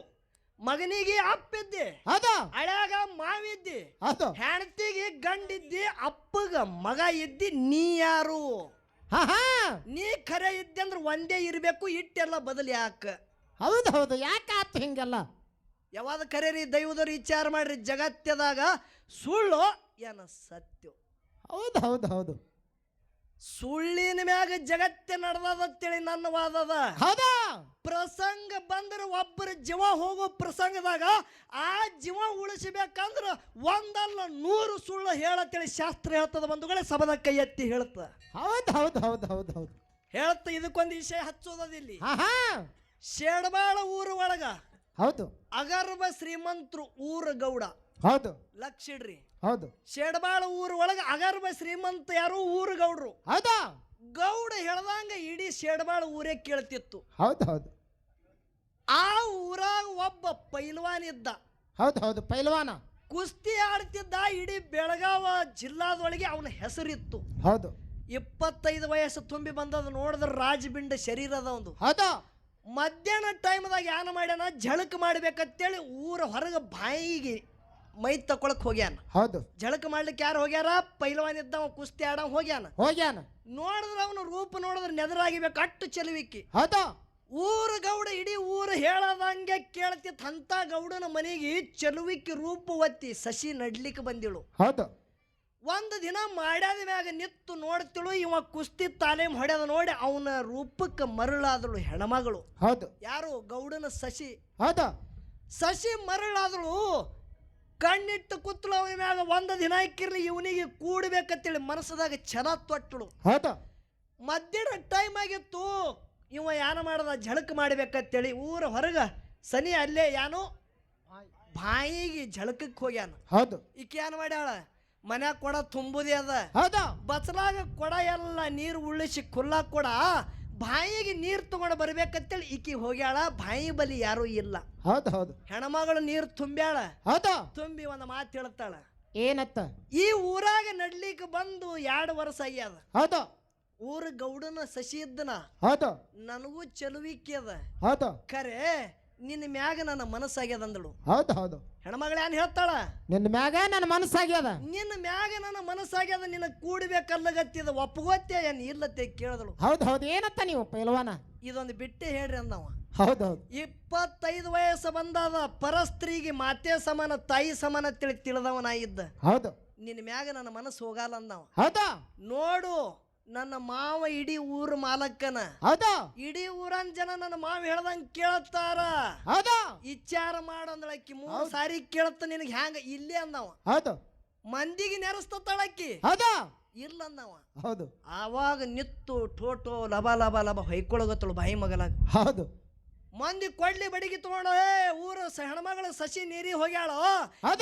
ಮಗನಿಗೆ ಅಪ್ಪಿದ್ದಿ, ಹೌದು ಹಳ್ಯಾಗ ಮಾವಿದ್ದಿ, ಹೌದು ಹೆಂಡತಿಗೆ ಗಂಡಿದ್ದಿ, ಅಪ್ಪಗ ಮಗ ಇದ್ದಿ, ನೀ ಯಾರು? ಹಾ ಹಾ ನೀ ಖರೆ ಇದ್ದೆ ಅಂದ್ರೆ ಒಂದೇ ಇರಬೇಕು, ಇಟ್ಟೆಲ್ಲ ಬದಲು ಯಾಕ? ಹೌದು ಹೌದು ಯಾಕೆ ಆತು ಹಿಂಗೆಲ್ಲ? ಯಾವಾಗ ಖರೆ ರೀ ದೈವದವ್ರು ವಿಚಾರ ಮಾಡ್ರಿ, ಜಗತ್ತದಾಗ ಸುಳ್ಳು ಏನ ಸತ್ಯ? ಹೌದು ಹೌದು ಹೌದು ಸುಳ್ಳಿನ ಮ್ಯಾಗ ಜಗತ್ತೇ ನಡೆದತ್ತೇಳಿ ನನ್ನ ವಾದದ. ಹೌದಾ ಪ್ರಸಂಗ ಬಂದ್ರೆ ಒಬ್ಬರ ಜೀವ ಹೋಗೋ ಪ್ರಸಂಗದಾಗ ಆ ಜೀವ ಉಳಿಸಬೇಕಂದ್ರ ಒಂದಲ್ಲ 100 ಸುಳ್ಳು ಹೇಳತ್ತೇಳಿ ಶಾಸ್ತ್ರ ಹೇಳ್ತದ. ಬಂಧುಗಳೇ, ಸಭದ ಕೈ ಎತ್ತಿ ಹೇಳ್ತ ಹೌದು ಹೌದು ಹೌದು ಹೌದು ಹೌದು ಹೇಳ್ತ. ಇದಕ್ಕೊಂದು ವಿಷಯ ಹಚ್ಚೋದಿಲ್ಲಿ. ಹಾ ಹಾ ಶೇಡ್ಬಾಳ ಊರು ಒಳಗ ಹೌದು ಅಗರ್ಭ ಶ್ರೀಮಂತರು ಊರ ಗೌಡ. ಹೌದು ಲಕ್ಷ ಇಡ್ರಿ, ಹೌದು ಶೇಡ್ಬಾಳ ಊರು ಒಳಗ ಅಗರ್ಭ ಶ್ರೀಮಂತ ಯಾರು? ಊರು ಗೌಡ್ರು. ಹೌದಾ ಗೌಡ ಹೇಳ್ದಂಗ ಇಡೀ ಶೇಡ್ಬಾಳ ಊರೇ ಕೇಳ್ತಿತ್ತು. ಹೌದು ಹೌದು ಆ ಊರಾಗ ಒಬ್ಬ ಪೈಲ್ವಾನ್ ಇದ್ದ. ಹೌದು ಹೌದು ಪೈಲ್ವಾನ ಕುಸ್ತಿ ಆಡ್ತಿದ್ದ. ಇಡೀ ಬೆಳಗಾವ ಜಿಲ್ಲಾದೊಳಗೆ ಅವನ ಹೆಸರಿತ್ತು. ಹೌದು 25 ವಯಸ್ಸು ತುಂಬಿ ಬಂದದ. ನೋಡಿದ್ರೆ ರಾಜಬಿಂಡ ಶರೀರದ ಒಂದು. ಹೌದು ಮಧ್ಯಾಹ್ನ ಟೈಮ್ದಾಗ ಏನ ಮಾಡ್ಯಾನ, ಝಳಕ ಮಾಡ್ಬೇಕಂತೇಳಿ ಊರ ಹೊರಗೆ ಬಾಯಿಗೆ ಮೈ ತಕೊಳಕ್ ಹೋಗ್ಯಾನ. ಹೌದು ಝಳಕ ಮಾಡ್ಲಿಕ್ಕೆ ಯಾರು ಹೋಗ್ಯಾರ? ಪೈಲ್ವಾನ್ ಇದ್ದ, ಅವ ಕುಸ್ತಿ ಆಡ ಹೋಗ್ಯಾನ. ನೋಡಿದ್ರೆ ಅವನ ರೂಪ ನೋಡಿದ್ರೆ ನೆದರಾಗಿಬೇಕು, ಅಟ್ಟು ಚೆಲುವಿಕ್ಕಿ. ಹೌದು ಊರ ಗೌಡ ಇಡೀ ಊರು ಹೇಳದಂಗೆ ಕೇಳ್ತಿತ್ತು. ಅಂತ ಗೌಡನ ಮನೆಗೆ ಚೆಲುವಿಕ್ಕಿ ರೂಪವತ್ತಿ ಸಸಿ ನಡ್ಲಿಕ್ಕೆ ಬಂದಿಳು. ಹೌದು ಒಂದು ದಿನ ಮಾಡ್ಯಾದ ಮ್ಯಾಗ ನಿತ್ತು ನೋಡ್ತಿಳು. ಇವ ಕುಸ್ತಿ ತಾಲೀಮ್ ಹೊಡ್ಯದ ನೋಡಿ ಅವನ ರೂಪಕ್ಕೆ ಮರಳಾದಳು ಹೆಣ್ಮಗಳು. ಹೌದು ಯಾರು? ಗೌಡನ ಸಸಿ. ಹೌದು ಸಸಿ ಮರಳಾದಳು. ಕಣ್ಣಿಟ್ಟು ಕೂತ್ಳು ಅವನ ಮ್ಯಾಗ. ಒಂದು ದಿನ ಇಕ್ಕಿರ್ಲಿ ಇವನಿಗೆ ಕೂಡ್ಬೇಕಂತೇಳಿ ಮನಸ್ಸದಾಗ ಛಲ ತೊಟ್ಟಳು. ಹೌದು ಮಧ್ಯಾಹ್ನ ಟೈಮ್ ಆಗಿತ್ತು. ಇವ ಯಾನ ಮಾಡದ, ಝಳಕ ಮಾಡ್ಬೇಕಂತೇಳಿ ಊರ ಹೊರಗ ಸನಿ ಅಲ್ಲೇ ಯಾನು ಬಾಯಿಗೆ ಝಳಕಕ್ಕೆ ಹೋಗ್ಯಾನ. ಹೌದು ಈಕೆ ಏನ್ ಮಾಡ್ಯಾಳ? ಮನ್ಯಾಗ ಕೊಡ ತುಂಬುದೇ ಅದ. ಹೌದು ಬಚ್ಚಲಾಗ ಕೊಡ ಎಲ್ಲ ನೀರು ಉಳಿಸಿ ಕುಲ್ಲ ಕೊಡ ಬಾಯಿಗೆ ನೀರು ತಗೊಂಡು ಬರ್ಬೇಕಂತೇಳಿ ಈಕಿ ಹೋಗ್ಯಾಳ. ಬಾಯಿ ಬಲಿ ಯಾರು ಇಲ್ಲ. ಹೌದು ಹೌದು ಹೆಣ್ಮಗಳು ನೀರು ತುಂಬ್ಯಾಳ. ಹೌದು ತುಂಬಿ ಒಂದು ಮಾತು ಹೇಳ್ತಾಳ. ಏನತ್ತ? ಈ ಊರಾಗ ನಡ್ಲಿಕ್ಕೆ ಬಂದು 2 ವರ್ಷ ಆಗ್ಯದ. ಹೌದು ಊರ ಗೌಡನ ಸಸಿ ಇದ್ದನ. ಹೌದು ನನಗೂ ಚೆಲುವಿಕೆ ಅದ. ಹೌದು ಖರೆ ನಿನ್ನ ಮ್ಯಾಗ ನನ್ನ ಮನಸ್ಸಾಗ್ಯದ ಅಂದಳು. ಹೌದು ಹೌದು ಹೆಣ್ಮಗಳು ಏನ್ ಹೇಳ್ತಾಳ? ನಿನ್ನ ಮ್ಯಾಗ ನನ್ನ ಮನಸ್ಸಾಗ್ಯದ. ನಿನ್ನ ಮ್ಯಾಗ ನನ್ನ ಮನಸ್ಸಾಗ್ಯದ, ನಿನ್ನ ಕೂಡ್ಬೇಕಲ್ಲಗತ್ತಿದ, ಒಪ್ಪಗೋತ್ತೆ ಏನ್ ಇಲ್ಲತ್ತೆ ಕೇಳಿದಳು. ಹೌದು ಹೌದು ಏನತ್ತ ನೀವು ಪೈಲ್ವಾನ? ಇದೊಂದು ಬಿಟ್ಟೆ ಹೇಳ್ರಿ ಅಂದವ. ಹೌದು ಹೌದು 25 ವಯಸ್ಸು ಬಂದಾದ. ಪರಸ್ತ್ರೀಗೆ ಮಾತೆ ಸಮಾನ, ತಾಯಿ ಸಮಾನ ತಿಳಿದವನಾಗಿದ್ದ. ಹೌದು ನಿನ್ನ ಮ್ಯಾಗ ನನ್ನ ಮನಸ್ಸು ಹೋಗಲ್ಲ ಅಂದವ. ಹೌದಾ ನೋಡು ನನ್ನ ಮಾವ ಇಡೀ ಊರು ಮಾಲಕ್ಕನ. ಹೌದಾ ಇಡೀ ಊರನ್ ಜನ ನನ್ನ ಮಾವ ಹೇಳ್ದಂಗ ಕೇಳ್ತಾರ. ಹೌದಾ ವಿಚಾರ ಮಾಡಂದಳಕ್ಕಿ 3 ಸಾರಿ ಕೇಳತ್ತ. ನಿನಗೆ ಹ್ಯಾಂಗ ಇಲ್ಲೇ ಅಂದವ. ಹೌದು ಮಂದಿಗೆ ನೆರೆಸ್ತಳಕ್ಕಿ. ಹೌದಾ ಇಲ್ಲ ಅಂದವ. ಹೌದು ಆವಾಗ ನಿತ್ತು ಟೋಟೋ ಲಬ ಲಬ ಲಬ ಹೊಯ್ಕೊಳಗತ್ತಳು ಬಾಯಿ ಮಗಲಾಗ. ಹೌದು ಮಂದಿ ಕೊಡ್ಲಿ ಬಡಿಗೆ ತಗೊಂಡು ಊರು ಹೆಣ್ಮಗಳ ಸಸಿ ನೀರಿ ಹೋಗ್ಯಾಳು.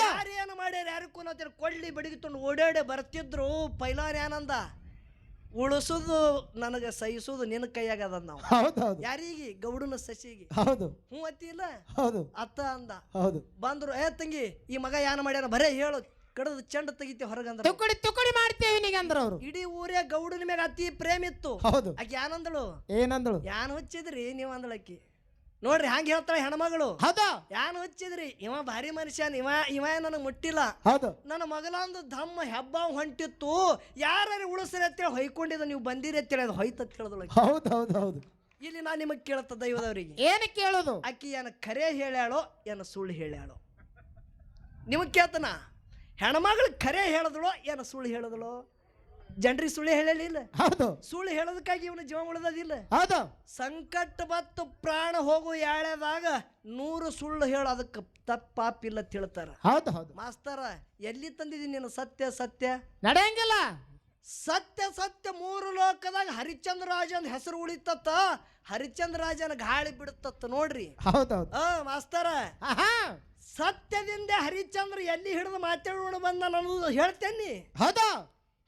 ಯಾರು ಏನು ಮಾಡ್ಯಾರ ಯಾರಿಗೂ ಅಂತೇಳಿ ಕೊಡ್ಲಿ ಬಡಿಗೆ ತಗೊಂಡು ಓಡಾಡಿ ಬರ್ತಿದ್ರು. ಪೈಲಾರ್ ಏನಂದ? ಉಳಿಸೋದು ನನಗೆ ಸಹಿಸೋದು ನಿನ್ನ ಕೈಯಾಗದ ನಾವು. ಯಾರಿಗೆ? ಗೌಡನ ಸಸಿಗೆ. ಹೌದು ಹ್ಞೂ ಅತ್ತಿಲ್ಲ. ಹೌದು ಅತ್ತ ಅಂದ. ಹೌದು ಬಂದ್ರು. ತಂಗಿ ಈ ಮಗ ಏನ್ ಮಾಡ್ಯಾರ ಬರೇ ಹೇಳು, ಕಡದ ಚೆಂಡ ತೆಗಿತೇವೆ ಹೊರಗಂದ್ರ ತುಕಡಿ ಮಾಡ್ತೇವೆ ನೀಗಂದ್ರ ಅವ್ರು. ಇಡೀ ಊರೇ ಗೌಡನ ಮ್ಯಾಗ ಅತಿ ಪ್ರೇಮ ಇತ್ತು. ಹೌದು ಆಕಿ ಏನಂದಳು? ಏನಂದಳು? ಯಾನ್ ಹುಚ್ಚಿದ್ರಿ ನೀವು ಅಂದಳಕ್ಕಿ. ನೋಡ್ರಿ ಹಂಗ ಹೇಳ್ತಾಳೆ ಹೆಣ್ಮಗಳು. ಹೌದಾ ಯಾನ್ ಹುಚ್ಚಿದ್ರಿ, ಇವ ಭಾರಿ ಮನುಷ್ಯನ್, ಇವ ನನಗೆ ಮುಟ್ಟಿಲ್ಲ. ಹೌದು ನನ್ನ ಮಗಲಂದು ದಮ್ಮ ಹೆಬ್ಬ ಹೊಂಟಿತ್ತು, ಯಾರು ಉಳಿಸ್ರಿ ಅಂತೇಳಿ ಹೊಯ್ಕೊಂಡಿದ್ದ, ನೀವು ಬಂದಿರಿ ಅಂತೇಳಿ ಅದು ಹೊಯ್ತ ಕೇಳಿದೊಳಗೆ. ಹೌದು ಹೌದು ಹೌದು ಇಲ್ಲಿ ನಾ ನಿಮಗೆ ಕೇಳ್ತ ದೈವದವ್ರಿಗೆ ಏನು ಕೇಳೋದು? ಆಕಿ ಏನ ಖರೆ ಹೇಳ್ಯಾಳೋ ಏನ ಸುಳ್ಳು ಹೇಳ್ಯಾಳೋ ನಿಮಗ್ ಕೇಳ್ತಾನ. ಹೆಣ್ಮಗಳು ಖರೆ ಹೇಳಿದಳೋ ಏನ ಸುಳ್ಳು ಹೇಳಿದಳೋ? ಜನರಿಗೆ ಸುಳ್ಳು ಹೇಳಲಿಲ್ಲ. ಹೌದು ಸುಳ್ಳು ಹೇಳೋದಕ್ಕಾಗಿ ಇವನು ಜೀವ ಉಳಿದದಿಲ್ಲ. ಹೌದು ಸಂಕಟ ಬತ್ತು ಪ್ರಾಣ ಹೋಗು ಯಾಳ್ಯದಾಗ 100 ಸುಳ್ಳು ಹೇಳು, ಅದಕ್ಕೆ ತಪ್ಪಾಪಿಲ್ಲ ಅಂತ ಹೇಳ್ತಾರ. ಹೌದು ಹೌದು ಮಾಸ್ತರ ಎಲ್ಲಿ ತಂದಿದ್ದೀನಿ ನೀನು ಸತ್ಯ? ಸತ್ಯ ನಡೆಯಂಗಿಲ್ಲ. ಸತ್ಯ ಸತ್ಯ 3 ಲೋಕದಾಗ ಹರಿಶ್ಚಂದ್ರ ರಾಜನ ಹೆಸರು ಉಳಿತತ್ತ. ಹರಿಶ್ಚಂದ್ರ ರಾಜನ ಗಾಳಿ ಬಿಡುತ್ತತ್ತ ನೋಡ್ರಿ. ಹೌದೌದು ಮಾಸ್ತರ ಸತ್ಯದಿಂದ ಹರಿಶ್ಚಂದ್ರ ಎಲ್ಲಿ ಹಿಡಿದು ಮಾತಾಡೋಣ ಬಂದ ನಾನು ಹೇಳ್ತೇನೆ. ಹೌದಾ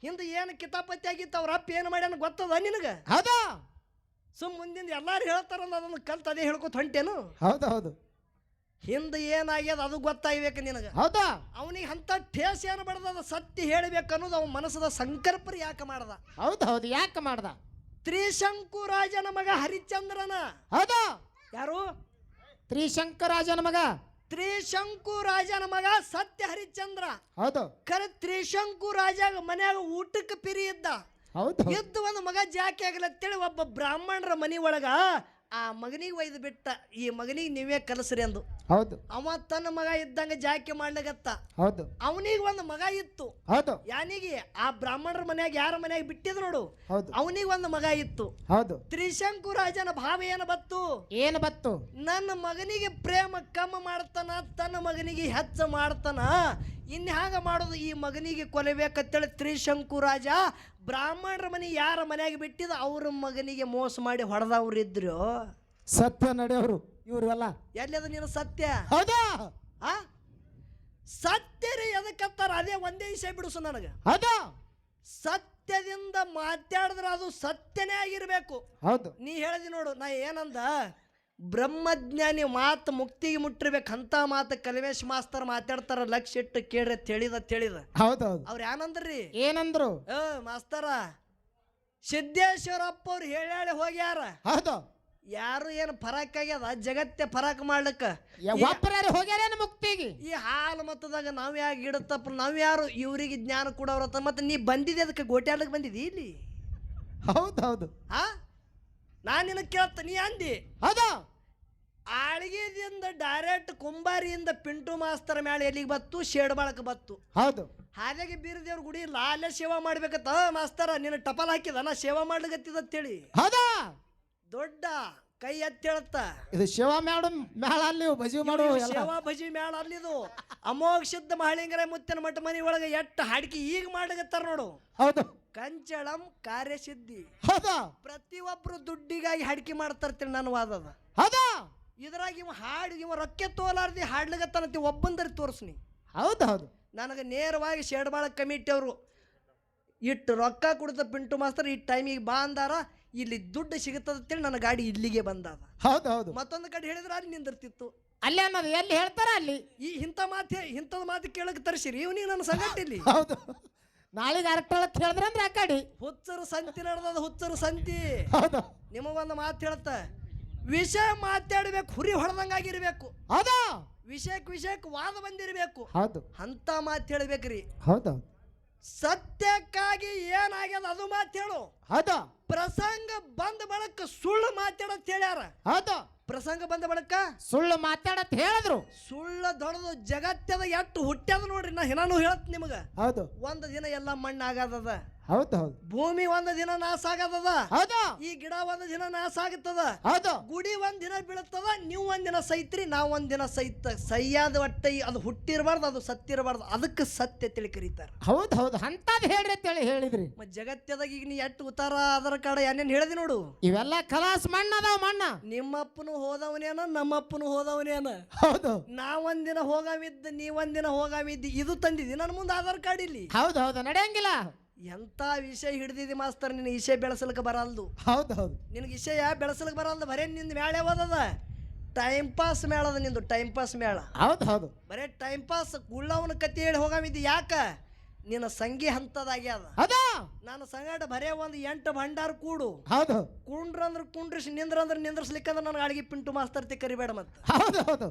ಹಿಂದೆ ಏನು ಕಿತಾಪತಿ ಆಗಿತ್ತು, ಅವ್ರ ಅಪ್ಪ ಏನು ಮಾಡ್ಯಾನ ಗೊತ್ತದ ನಿನಗ? ಹೌದಾ ಮುಂದಿಂದ ಎಲ್ಲಾರು ಹೇಳ್ತಾರಲ್ಲ, ಅದನ್ನು ಕಲ್ತು ಅದೇ ಹೇಳ್ಕೊತ ಹೊಂಟೇನು? ಹೌದು ಹೌದು ಹಿಂದೆ ಏನಾಗ್ಯದ ಅದು ಗೊತ್ತಾಗ್ಬೇಕು ನಿನಗೆ. ಹೌದಾ ಅವನಿಗೆ ಅಂತ ಠೇಸ್ ಏನು ಬಡ್ದದ ಸತ್ಯ ಹೇಳ್ಬೇಕು ಅನ್ನೋದು ಅವನ ಮನಸ್ಸದ ಸಂಕಲ್ಪರಿ ಯಾಕೆ ಮಾಡ್ದ. ಹೌದು ಹೌದು ಯಾಕೆ ಮಾಡ್ದ? ತ್ರಿಶಂಕು ರಾಜನ ಮಗ ಹರಿಶ್ಚಂದ್ರನ. ಹೌದಾ ಯಾರು? ತ್ರಿಶಂಕರಾಜನ ಮಗ. ತ್ರಿಶಂಕು ರಾಜನ ಮಗ ಸತ್ಯ ಹರಿಶ್ಚಂದ್ರ. ಹೌದು ಖರೆ ತ್ರಿಶಂಕು ರಾಜ ಮನ್ಯಾಗ ಊಟಕ್ಕೆ ಪಿರಿ ಇದ್ದ. ಹೌದು ಇದ್ದು ಒಂದು ಮಗ ಜಾಕಿ ಆಗಲತ್ತೇಳಿ ಒಬ್ಬ ಬ್ರಾಹ್ಮಣರ ಮನಿ ಒಳಗ ಆ ಮಗನಿಗೆ ಒಯ್ದು ಬಿಟ್ಟ, ಈ ಮಗನಿಗೆ ನೀವೇ ಕಲಸ್ರಿ ಅಂದು. ಹೌದು ಅವ ತನ್ನ ಮಗ ಇದ್ದಂಗ ಜಾಕಿ ಮಾಡ್ಲಗತ್ತ. ಹೌದು ಅವನಿಗೆ ಒಂದು ಮಗ ಇತ್ತು. ಹೌದು ಯಾನಿಗೆ ಆ ಬ್ರಾಹ್ಮಣರ ಮನ್ಯಾಗ ಯಾರ ಮನ್ಯಾಗ ಬಿಟ್ಟಿದ್ ನೋಡು, ಹೌದು ಅವನಿಗೆ ಒಂದು ಮಗ ಇತ್ತು. ಹೌದು ತ್ರಿಶಂಕು ರಾಜನ ಭಾವ ಏನು ಬತ್ತು? ಏನು ಬತ್ತು? ನನ್ನ ಮಗನಿಗೆ ಪ್ರೇಮ ಕಮ್ಮ ಮಾಡ್ತಾನ, ತನ್ನ ಮಗನಿಗೆ ಹೆಚ್ಚ ಮಾಡ್ತಾನ, ಇನ್ನು ಹ್ಯಾಂಗ ಮಾಡೋದು, ಈ ಮಗನಿಗೆ ಕೊಲೆಬೇಕಂತೇಳಿ ತ್ರಿಶಂಕು ರಾಜ ಬ್ರಾಹ್ಮಣರ ಮನೆ ಯಾರ ಮನೆಯಾಗ ಬಿಟ್ಟಿದ ಅವ್ರ ಮಗನಿಗೆ ಮೋಸ ಮಾಡಿ ಹೊಡೆದವ್ರು ಇದ್ರು. ಸತ್ಯ ನಡೆಯವರು ಇವ್ರೆಲ್ಲ. ಎಲ್ಲದ ನೀನು ಸತ್ಯ? ಹೌದಾ ಆ ಸತ್ಯ ರೀ ಎದಕ್ಕತ್ತಾರ ಅದೇ ಒಂದೇ ವಿಷಯ ಬಿಡಿಸು ನನಗೆ. ಹೌದಾ ಸತ್ಯದಿಂದ ಮಾತಾಡಿದ್ರೆ ಅದು ಸತ್ಯನೇ ಆಗಿರ್ಬೇಕು. ಹೌದು ನೀ ಹೇಳಿದಿ ನೋಡು, ನಾ ಏನಂದ, ಬ್ರಹ್ಮಜ್ಞಾನಿ ಮಾತು ಮುಕ್ತಿಗೆ ಮುಟ್ಟಿರ್ಬೇಕಂತ ಮಾತು ಕಲ್ಮೇಶ್ ಮಾಸ್ತರ್ ಮಾತಾಡ್ತಾರ, ಲಕ್ಷ ಇಟ್ಟು ಕೇಳ್ರಿ ತಿಳಿದ. ಹೌದು ಹೌದು ಅವ್ರು ಏನಂದ್ರಿ? ಏನಂದ್ರು? ಮಾಸ್ತರ ಸಿದ್ದೇಶ್ವರಪ್ಪ ಅವ್ರು ಹೇಳಿ ಹೋಗ್ಯಾರ. ಹೌದು ಯಾರು ಏನು ಫರಾಕ್ ಆಗ್ಯದ, ಜಗತ್ತೇ ಫರಾಕ್ ಮಾಡ್ಲಿಕ್ಕ ಒಬ್ಬರಾರು ಹೋಗ್ಯಾರೇನು ಮುಕ್ತಿಗೆ? ಈ ಹಾಲು ಮತ್ತದಾಗ ನಾವ್ ಯಾಕೆ ಇಡತ್ತಪ್ಪ, ನಾವ್ ಯಾರು ಇವರಿಗೆ ಜ್ಞಾನ ಕೊಡವ್ರತ್ತ. ಮತ್ತೆ ನೀ ಬಂದಿದ್ದೆ ಅದಕ್ಕೆ ಗೋಟ್ಯಾಡ್ಲಿಕ್ಕೆ ಬಂದಿದ್ದಿ ಇಲ್ಲಿ. ಹೌದು ಹೌದು ನಾನು ನಿನಗೆ ಕೇಳ್ತ, ನೀ ಅಂದಿ ಹೌದು ಆಳ್ಗೆದಿಂದ ಡೈರೆಕ್ಟ್ ಕುಂಬಾರಿಯಿಂದ ಪಿಂಟು ಮಾಸ್ತರ ಮ್ಯಾಲೆ ಎಲ್ಲಿಗೆ ಬತ್ತು? ಶೇಡ್ಬಾಳಕ್ ಬತ್ತು. ಹೌದು ಹಾಗಾಗಿ ಬೀರದೇವ್ರ ಗುಡಿ ಲಾಲೆ ಸೇವಾ ಮಾಡ್ಬೇಕತ್ತ. ಮಾಸ್ತರ ನಿನ್ನ ಟಪಾಲ್ ಹಾಕಿದ, ನಾ ಸೇವಾ ಮಾಡ್ಲಿಕತ್ತಿದಂತೇಳಿ ಹೌದಾ ದೊಡ್ಡ ಕೈ ಎತ್ತಿ ಹೇಳತ್ತ. ಇದು ಶಿವ ಮೇಡಮ್ ಮೇಳ ಅಲ್ಲಿ ಬಜಿ ಮಾಡು ಸೇವಾ ಭಜಿ ಮೇಳ ಅಲ್ಲಿದು. ಅಮೋಘ ಸಿದ್ಧ ಮಹಳಿಂಗರ ಮುತ್ತಿನ ಮಠ ಮನಿ ಒಳಗೆ ಎಟ್ಟ ಹಾಡ್ಕಿ ಈಗ ಮಾಡ್ಲಕತ್ತಾರ ನೋಡು. ಹೌದು ಕಂಚಳಂ ಕಾರ್ಯಸಿದ್ಧಿ. ಹೌದಾ ಪ್ರತಿಯೊಬ್ರು ದುಡ್ಡಿಗಾಗಿ ಹಾಡ್ಕಿ ಮಾಡ್ತಾರ್ತೀನಿ ನನ್ನ ವಾದದ. ಹೌದಾ ಇದ್ರಾಗ ಇವ ರೊಕ್ಕ ತೋಲಾರ್ದಿ ಹಾಡ್ಲಿಗತ್ತಾನಂತ ಒಬ್ಬಂದರಿ ತೋರಿಸ್ನಿ. ಹೌದು ಹೌದು ನನಗೆ ನೇರವಾಗಿ ಶೇಡ್ಬಾಳ ಕಮಿಟಿ ಅವರು ಇಟ್ಟು ರೊಕ್ಕ ಕೊಡ್ತ ಪಿಂಟು ಮಾಸ್ತರ್ ಈ ಟೈಮಿಗೆ ಬಾ ಅಂದಾರ, ಇಲ್ಲಿ ದುಡ್ಡು ಸಿಗುತ್ತಂತೇಳಿ ನನ್ನ ಗಾಡಿ ಇಲ್ಲಿಗೆ ಬಂದಾದ. ಹೌದು ಹೌದು ಮತ್ತೊಂದು ಕಡೆ ಹೇಳಿದ್ರೆ ಅಲ್ಲಿ ನಿಂದಿರ್ತಿತ್ತು. ಅಲ್ಲಿ ಅನ್ನೋದು ಎಲ್ಲಿ ಹೇಳ್ತಾರ ಅಲ್ಲಿ ಈ ಇಂಥದ ಮಾತು ಕೇಳಕ್ ತರಿಸಿರಿ ಇವನಿಗೆ ನನ್ನ ಸಂಗತಿ ಇಲ್ಲಿ. ಹೌದು ನಾಳೆಗೆ ಅರಕ್ಟಳಕ್ಕೆ ಹೇಳಿದ್ರೆ ಅಂದ್ರೆ ಆ ಕಡೆ ಹುಚ್ಚರು ಸಂತಿ ನಡೆದ ಹುಚ್ಚರು ಸಂತಿ. ಹೌದು ನಿಮಗೊಂದು ಮಾತು ಹೇಳ್ತ, ವಿಷಯ ಮಾತಾಡ್ಬೇಕು, ಹುರಿ ಹೊಡೆದಂಗಾಗಿರ್ಬೇಕು. ಹೌದಾ ವಿಷಯಕ್ಕೆ ವಾದ ಬಂದಿರ್ಬೇಕು. ಹೌದು ಅಂತ ಮಾತು ಹೇಳ್ಬೇಕ್ರಿ. ಹೌದು ಸತ್ಯಕ್ಕಾಗಿ ಏನಾಗ್ಯದ ಅದು ಮಾತು ಹೇಳು. ಹೌದು ಪ್ರಸಂಗ ಬಂದ ಬಳಕ ಸುಳ್ಳು ಮಾತಾಡತ್ ಹೇಳ್ಯಾರ. ಹೌದು ಪ್ರಸಂಗ ಬಂದ ಬಳಕ ಸುಳ್ಳು ಮಾತಾಡತ್ ಹೇಳಿದ್ರು. ಸುಳ್ಳು ದೊಡ್ಡದು ಜಗತ್ತದ ಎಷ್ಟು ಹುಟ್ಟ್ಯದ ನೋಡ್ರಿ. ನಾನು ಹೇಳತ್ ನಿಮಗ, ಹೌದು ಒಂದು ದಿನ ಎಲ್ಲ ಮಣ್ಣು ಆಗದದ. ಹೌದು ಹೌದು ಭೂಮಿ ಒಂದು ದಿನ ನಾಶ ಆಗದದ. ಹೌದು ಈ ಗಿಡ ಒಂದು ದಿನ ನಾಶ ಆಗುತ್ತದ. ಹೌದು ಗುಡಿ ಒಂದ್ ದಿನ ಬೀಳುತ್ತದ. ನೀವು ಒಂದಿನ ಸೈತ್ರಿ, ನಾವು ಒಂದಿನ ಸೈಯಾದ ಒಟ್ಟ ಅದು ಹುಟ್ಟಿರಬಾರ್ದು, ಅದು ಸತ್ತಿರಬಾರ್ದು. ಅದಕ್ಕೆ ಸತ್ಯ ತಿಳಿ ಕರೀತಾರ. ಹೌದು ಹೌದು ಅಂತದ್ ಹೇಳ್ರಿ ಅಂತೇಳಿ ಹೇಳಿದ್ರಿ. ಜಗತ್ತದಾಗ ಈಗ ನೀ ಎಷ್ಟು ಉತ್ತಾರ ಅದರ ಕಾಡ ಏನೇನು ಹೇಳಿದಿ ನೋಡು. ಇವೆಲ್ಲ ಕಲಾಸ್ ಮಣ್ಣ ಅದಾವ ಮಣ್ಣ. ನಿಮ್ಮಪ್ಪನು ಹೋದವನೇನ, ನಮ್ಮಪ್ಪನು ಹೋದವನೇನ. ಹೌದು ನಾವೊಂದಿನ ಹೋಗಾಮಿದ್ದ, ನೀವೊಂದಿನ ಹೋಗಾಮಿದ್ದಿ. ಇದು ತಂದಿದ್ದಿ ನನ್ನ ಮುಂದೆ ಆಧಾರ್ ಕಾರ್ಡ್ ಇಲ್ಲಿ. ಹೌದು ಹೌದು ನಡೆಯಂಗಿಲ್ಲ. ಎಂತ ವಿಷಯ ಹಿಡ್ದಿದಿ ಮಾಸ್ತರ್, ನಿನ್ನ ವಿಷಯ ಬೆಳೆಸಲಿಕ್ಕೆ ಬರಲ್ದು. ಹೌದು ಹೌದು ನಿನಗೆ ವಿಷಯ ಬೆಳೆಸಲಿಕ್ಕೆ ಬರಲ್ದು. ಬರೇ ನಿಂದು ಮೇಳ ಯಾವ್ದದ? ಟೈಮ್ ಪಾಸ್ ಮೇಳ ಅದ ನಿಂದು, ಟೈಮ್ ಪಾಸ್ ಮೇಳ. ಹೌದು ಹೌದು ಬರೇ ಟೈಮ್ ಪಾಸ್ ಗುಳ್ಳವನ ಕತೆ ಹೇಳಿ ಹೋಗಾಮಿದ್ದಿ. ಯಾಕ? ನಿನ್ನ ಸಂಗಿ ಹಂತದಾಗ್ಯದ. ಹೌದಾ ನಾನು ಸಂಗಡ ಬರೇ ಒಂದು 8 ಭಂಡಾರ ಕೂಡು. ಹೌದು ಕುಂಡ್ರಂದ್ರ ಕುಂಡ್ರಿಸಿ, ನಿಂದ್ರಂದ್ರ ನಿಂದ್ರಸ್ಲಿಕ್ಕಂದ್ರೆ ನನಗೆ ಅಡಿಗೆ ಪಿಂಟು ಮಾಸ್ತರ್ತಿ ಕರಿಬೇಡ. ಮತ್ತೆ ಹೌದು ಹೌದು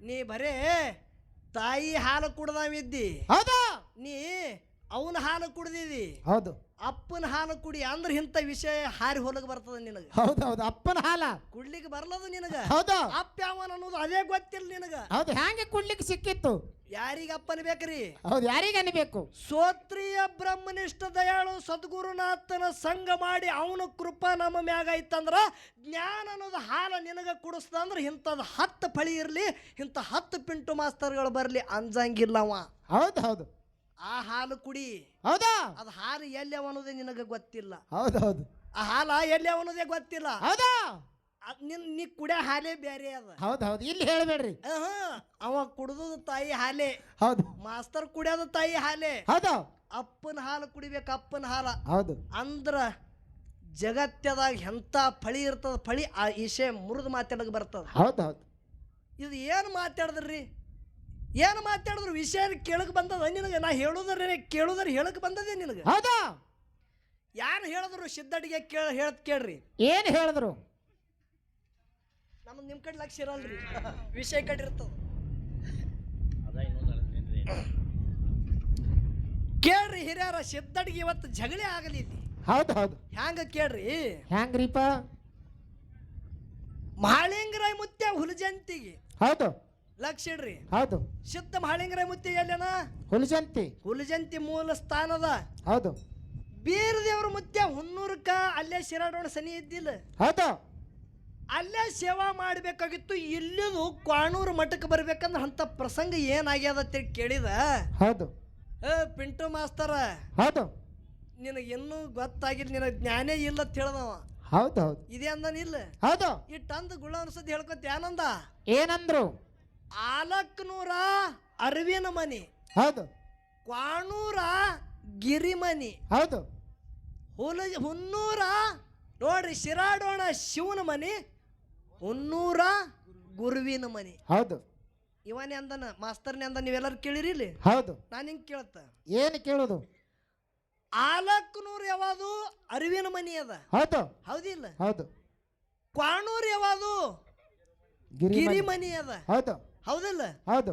ನೀ ಬರೇ ತಾಯಿ ಹಾಲು ಕುಡ್ದಾವಿದ್ದಿ. ಹೌದಾ ನೀ ಅವನ ಹಾಲು ಕುಡ್ದಿದಿ. ಹೌದು ಅಪ್ಪನ ಹಾಲು ಕುಡಿ ಅಂದ್ರೆ ಇಂಥ ವಿಷಯ ಹಾರಿ ಹೊಲಗ ಬರ್ತದ ನಿನಗ. ಹೌದು ಹೌದು ಅಪ್ಪನ ಹಾಲ ಕುಡ್ಲಿಕ್ಕೆ ಬರ್ಲದು ನಿನಗ. ಹೌದು ಅಪ್ಪ ಯಾವನ ಅನ್ನೋದು ಅದೇ ಗೊತ್ತಿಲ್ಲ ನಿನಗ. ಹೌದು ಹ್ಯಾಂಗೆ ಕುಡ್ಲಿಕ್ಕೆ ಸಿಕ್ಕಿತ್ತು? ಯಾರಿಗ ಅಪ್ಪನ ಬೇಕ್ರಿ? ಹೌದು ಯಾರಿಗೆ ಅನ್ಬೇಕು? ಸೋತ್ರಿಯ ಬ್ರಹ್ಮನಿಷ್ಠ ದಯಾಳು ಸದ್ಗುರುನಾಥನ ಸಂಘ ಮಾಡಿ ಅವನ ಕೃಪಾ ನಮ್ಮ ಮ್ಯಾಗ ಐತಂದ್ರ ಜ್ಞಾನ ಅನ್ನೋದು ಹಾಲ ನಿನಗ ಕುಡಿಸ್ದಂದ್ರ ಇಂಥದ್ದು 10 ಫಳಿ ಇರ್ಲಿ, ಇಂಥ 10 ಪಿಂಟು ಮಾಸ್ತರ್ಗಳು ಬರ್ಲಿ ಅಂಜಂಗಿಲ್ಲವ. ಹೌದು ಹೌದು ಆ ಹಾಲು ಕುಡಿ. ಹೌದಾ ಅದು ಹಾಲು ಎಲ್ಲಿ ಅನ್ನೋದೇ ನಿನಗೆ ಗೊತ್ತಿಲ್ಲ. ಹೌದು ಹೌದು ಆ ಹಾಲ ಎಲ್ಲಿ ಅನ್ನೋದೇ ಗೊತ್ತಿಲ್ಲ. ಹೌದಾ ನೀ ಕುಡಿಯೋ ಹಾಲೇ ಬೇರೆ ಅದ. ಹೌದು ಹೌದು ಇಲ್ಲಿ ಹೇಳ್ಬೇಡ್ರಿ. ಅವ ಕುಡ್ದು ತಾಯಿ ಹಾಲೆ, ಹೌದು ಮಾಸ್ತರ್ ಕುಡಿಯೋದು ತಾಯಿ ಹಾಲೆ. ಹೌದು ಅಪ್ಪನ ಹಾಲು ಕುಡಿಬೇಕು, ಅಪ್ಪನ ಹಾಲ. ಹೌದು ಅಂದ್ರ ಜಗತ್ತದಾಗ ಎಂತ ಫಳಿ ಇರ್ತದ. ಫಳಿ ಆ ವಿಷಯ ಮುರಿದು ಮಾತಾಡಕ್ ಬರ್ತದ. ಹೌದು ಹೌದು ಇದು ಏನು ಮಾತಾಡಿದ್ರಿ? ಏನು ಮಾತಾಡಿದ್ರು? ವಿಷಯ ಕೇಳಕ್ ಬಂದದ ನಿನಗೆ? ನಾ ಹೇಳೋದ್ರೆ ಹೇಳಕ್ ಬಂದದೆ ನಿನಗೆ? ಹೌದಾ? ಯಾರು ಹೇಳಿದ್ರು? ಸಿದ್ದಡಿಗೆ ಕೇಳ್ರಿ. ಏನ್ ಹೇಳಿದ್ರು? ನಮ್ದು ನಿಮ್ಮ ಕಡೆ ಲಕ್ಷ ಇರಲ್ರಿ, ವಿಷಯ ಕಡೆ ಇರ್ತದ. ಕೇಳ್ರಿ ಹಿರಿಯರ, ಸಿದ್ದಡಿಗೆ ಇವತ್ತು ಜಗಳೇ ಆಗಲಿ ಇಲ್ಲಿ. ಹೌದು ಹೌದು. ಹ್ಯಾಂಗ ಕೇಳ್ರಿ? ಹ್ಯಾಂಗ್ರಿಪ್ಪ? ಮಹಾಲಿಂಗರಾಯ ಮುತ್ಯ ಹುಲಜಂತಿಗೆ ಹೌದು ಲಕ್ಷ ಇಡ್ರಿ. ಹೌದು. ಸಿದ್ಧ ಮಹಾಲಿಂಗರಾಯ ಮುತ್ಯ ಎಲ್ಲೇನ? ಹುಲಜಂತಿ. ಹುಲಜಂತಿ ಮೂಲ ಸ್ಥಾನದ. ಹೌದು. ಬೀರ ದೇವ್ರ ಮುತ್ಯ ಹುನ್ನೂರ್ಕ ಅಲ್ಲೇ ಶಿರಾಡೋಣ ಸನಿ ಇದ್ದಿಲ್ಲ. ಹೌದು. ಅಲ್ಲೇ ಸೇವಾ ಮಾಡಬೇಕಾಗಿತ್ತು. ಇಲ್ಲಿದು ಕ್ವಾಣೂರು ಮಠಕ್ಕೆ ಬರ್ಬೇಕಂದ್ರೆ ಅಂತ ಪ್ರಸಂಗ ಏನಾಗ್ಯದ ಅಂತ ಕೇಳಿದ. ಹೌದು. ಪಿಂಟು ಮಾಸ್ತರ, ಹೌದು. ನಿನಗೆ ಇನ್ನೂ ಗೊತ್ತಾಗಿಲ್ಲ, ನಿನಗೆ ಜ್ಞಾನೇ ಇಲ್ಲ ಅಂತ ಹೇಳ್ದವ. ಹೌದು ಹೌದು. ಇದೇ ಅಂದನಿಲ್ಲ. ಹೌದು. ಇಟ್ಟಂದು ಗುಳ ಅನ್ಸದ್ ಹೇಳ್ಕೊತ ಏನಂದ? ಏನಂದ್ರು? ಆಲಕ್ನೂರ ಅರವಿನ ಮನಿ, ಹೌದು. ಕ್ವಾಣೂರ ಗಿರಿಮನಿ, ಹೌದು. ಹುನ್ನೂರ ನೋಡ್ರಿ ಶಿರಾಡೋಣ ಶಿವನ ಮನಿ, ಹುನ್ನೂರ ಗುರುವಿನ ಮನಿ. ಹೌದು. ಇವನೇ ಅಂದನ, ಮಾಸ್ತರ್ನೇ ಅಂದ. ನೀವೆಲ್ಲರೂ ಕೇಳಿರಿ ಇಲ್ಲಿ? ಹೌದು. ನಾನು ಹಿಂಗೆ ಕೇಳ್ತ, ಏನು ಕೇಳೋದು? ಆಲಕ್ನೂರು ಯಾವುದು? ಅರಿವಿನ ಮನಿ ಅದ. ಹೌದು. ಹೌದಿಲ್ಲ? ಹೌದು. ಕ್ವಾಣೂರು ಯಾವುದು? ಗಿರಿಮನಿ ಅದ. ಹೌದು. ಹೌದಿಲ್ಲ? ಹೌದು.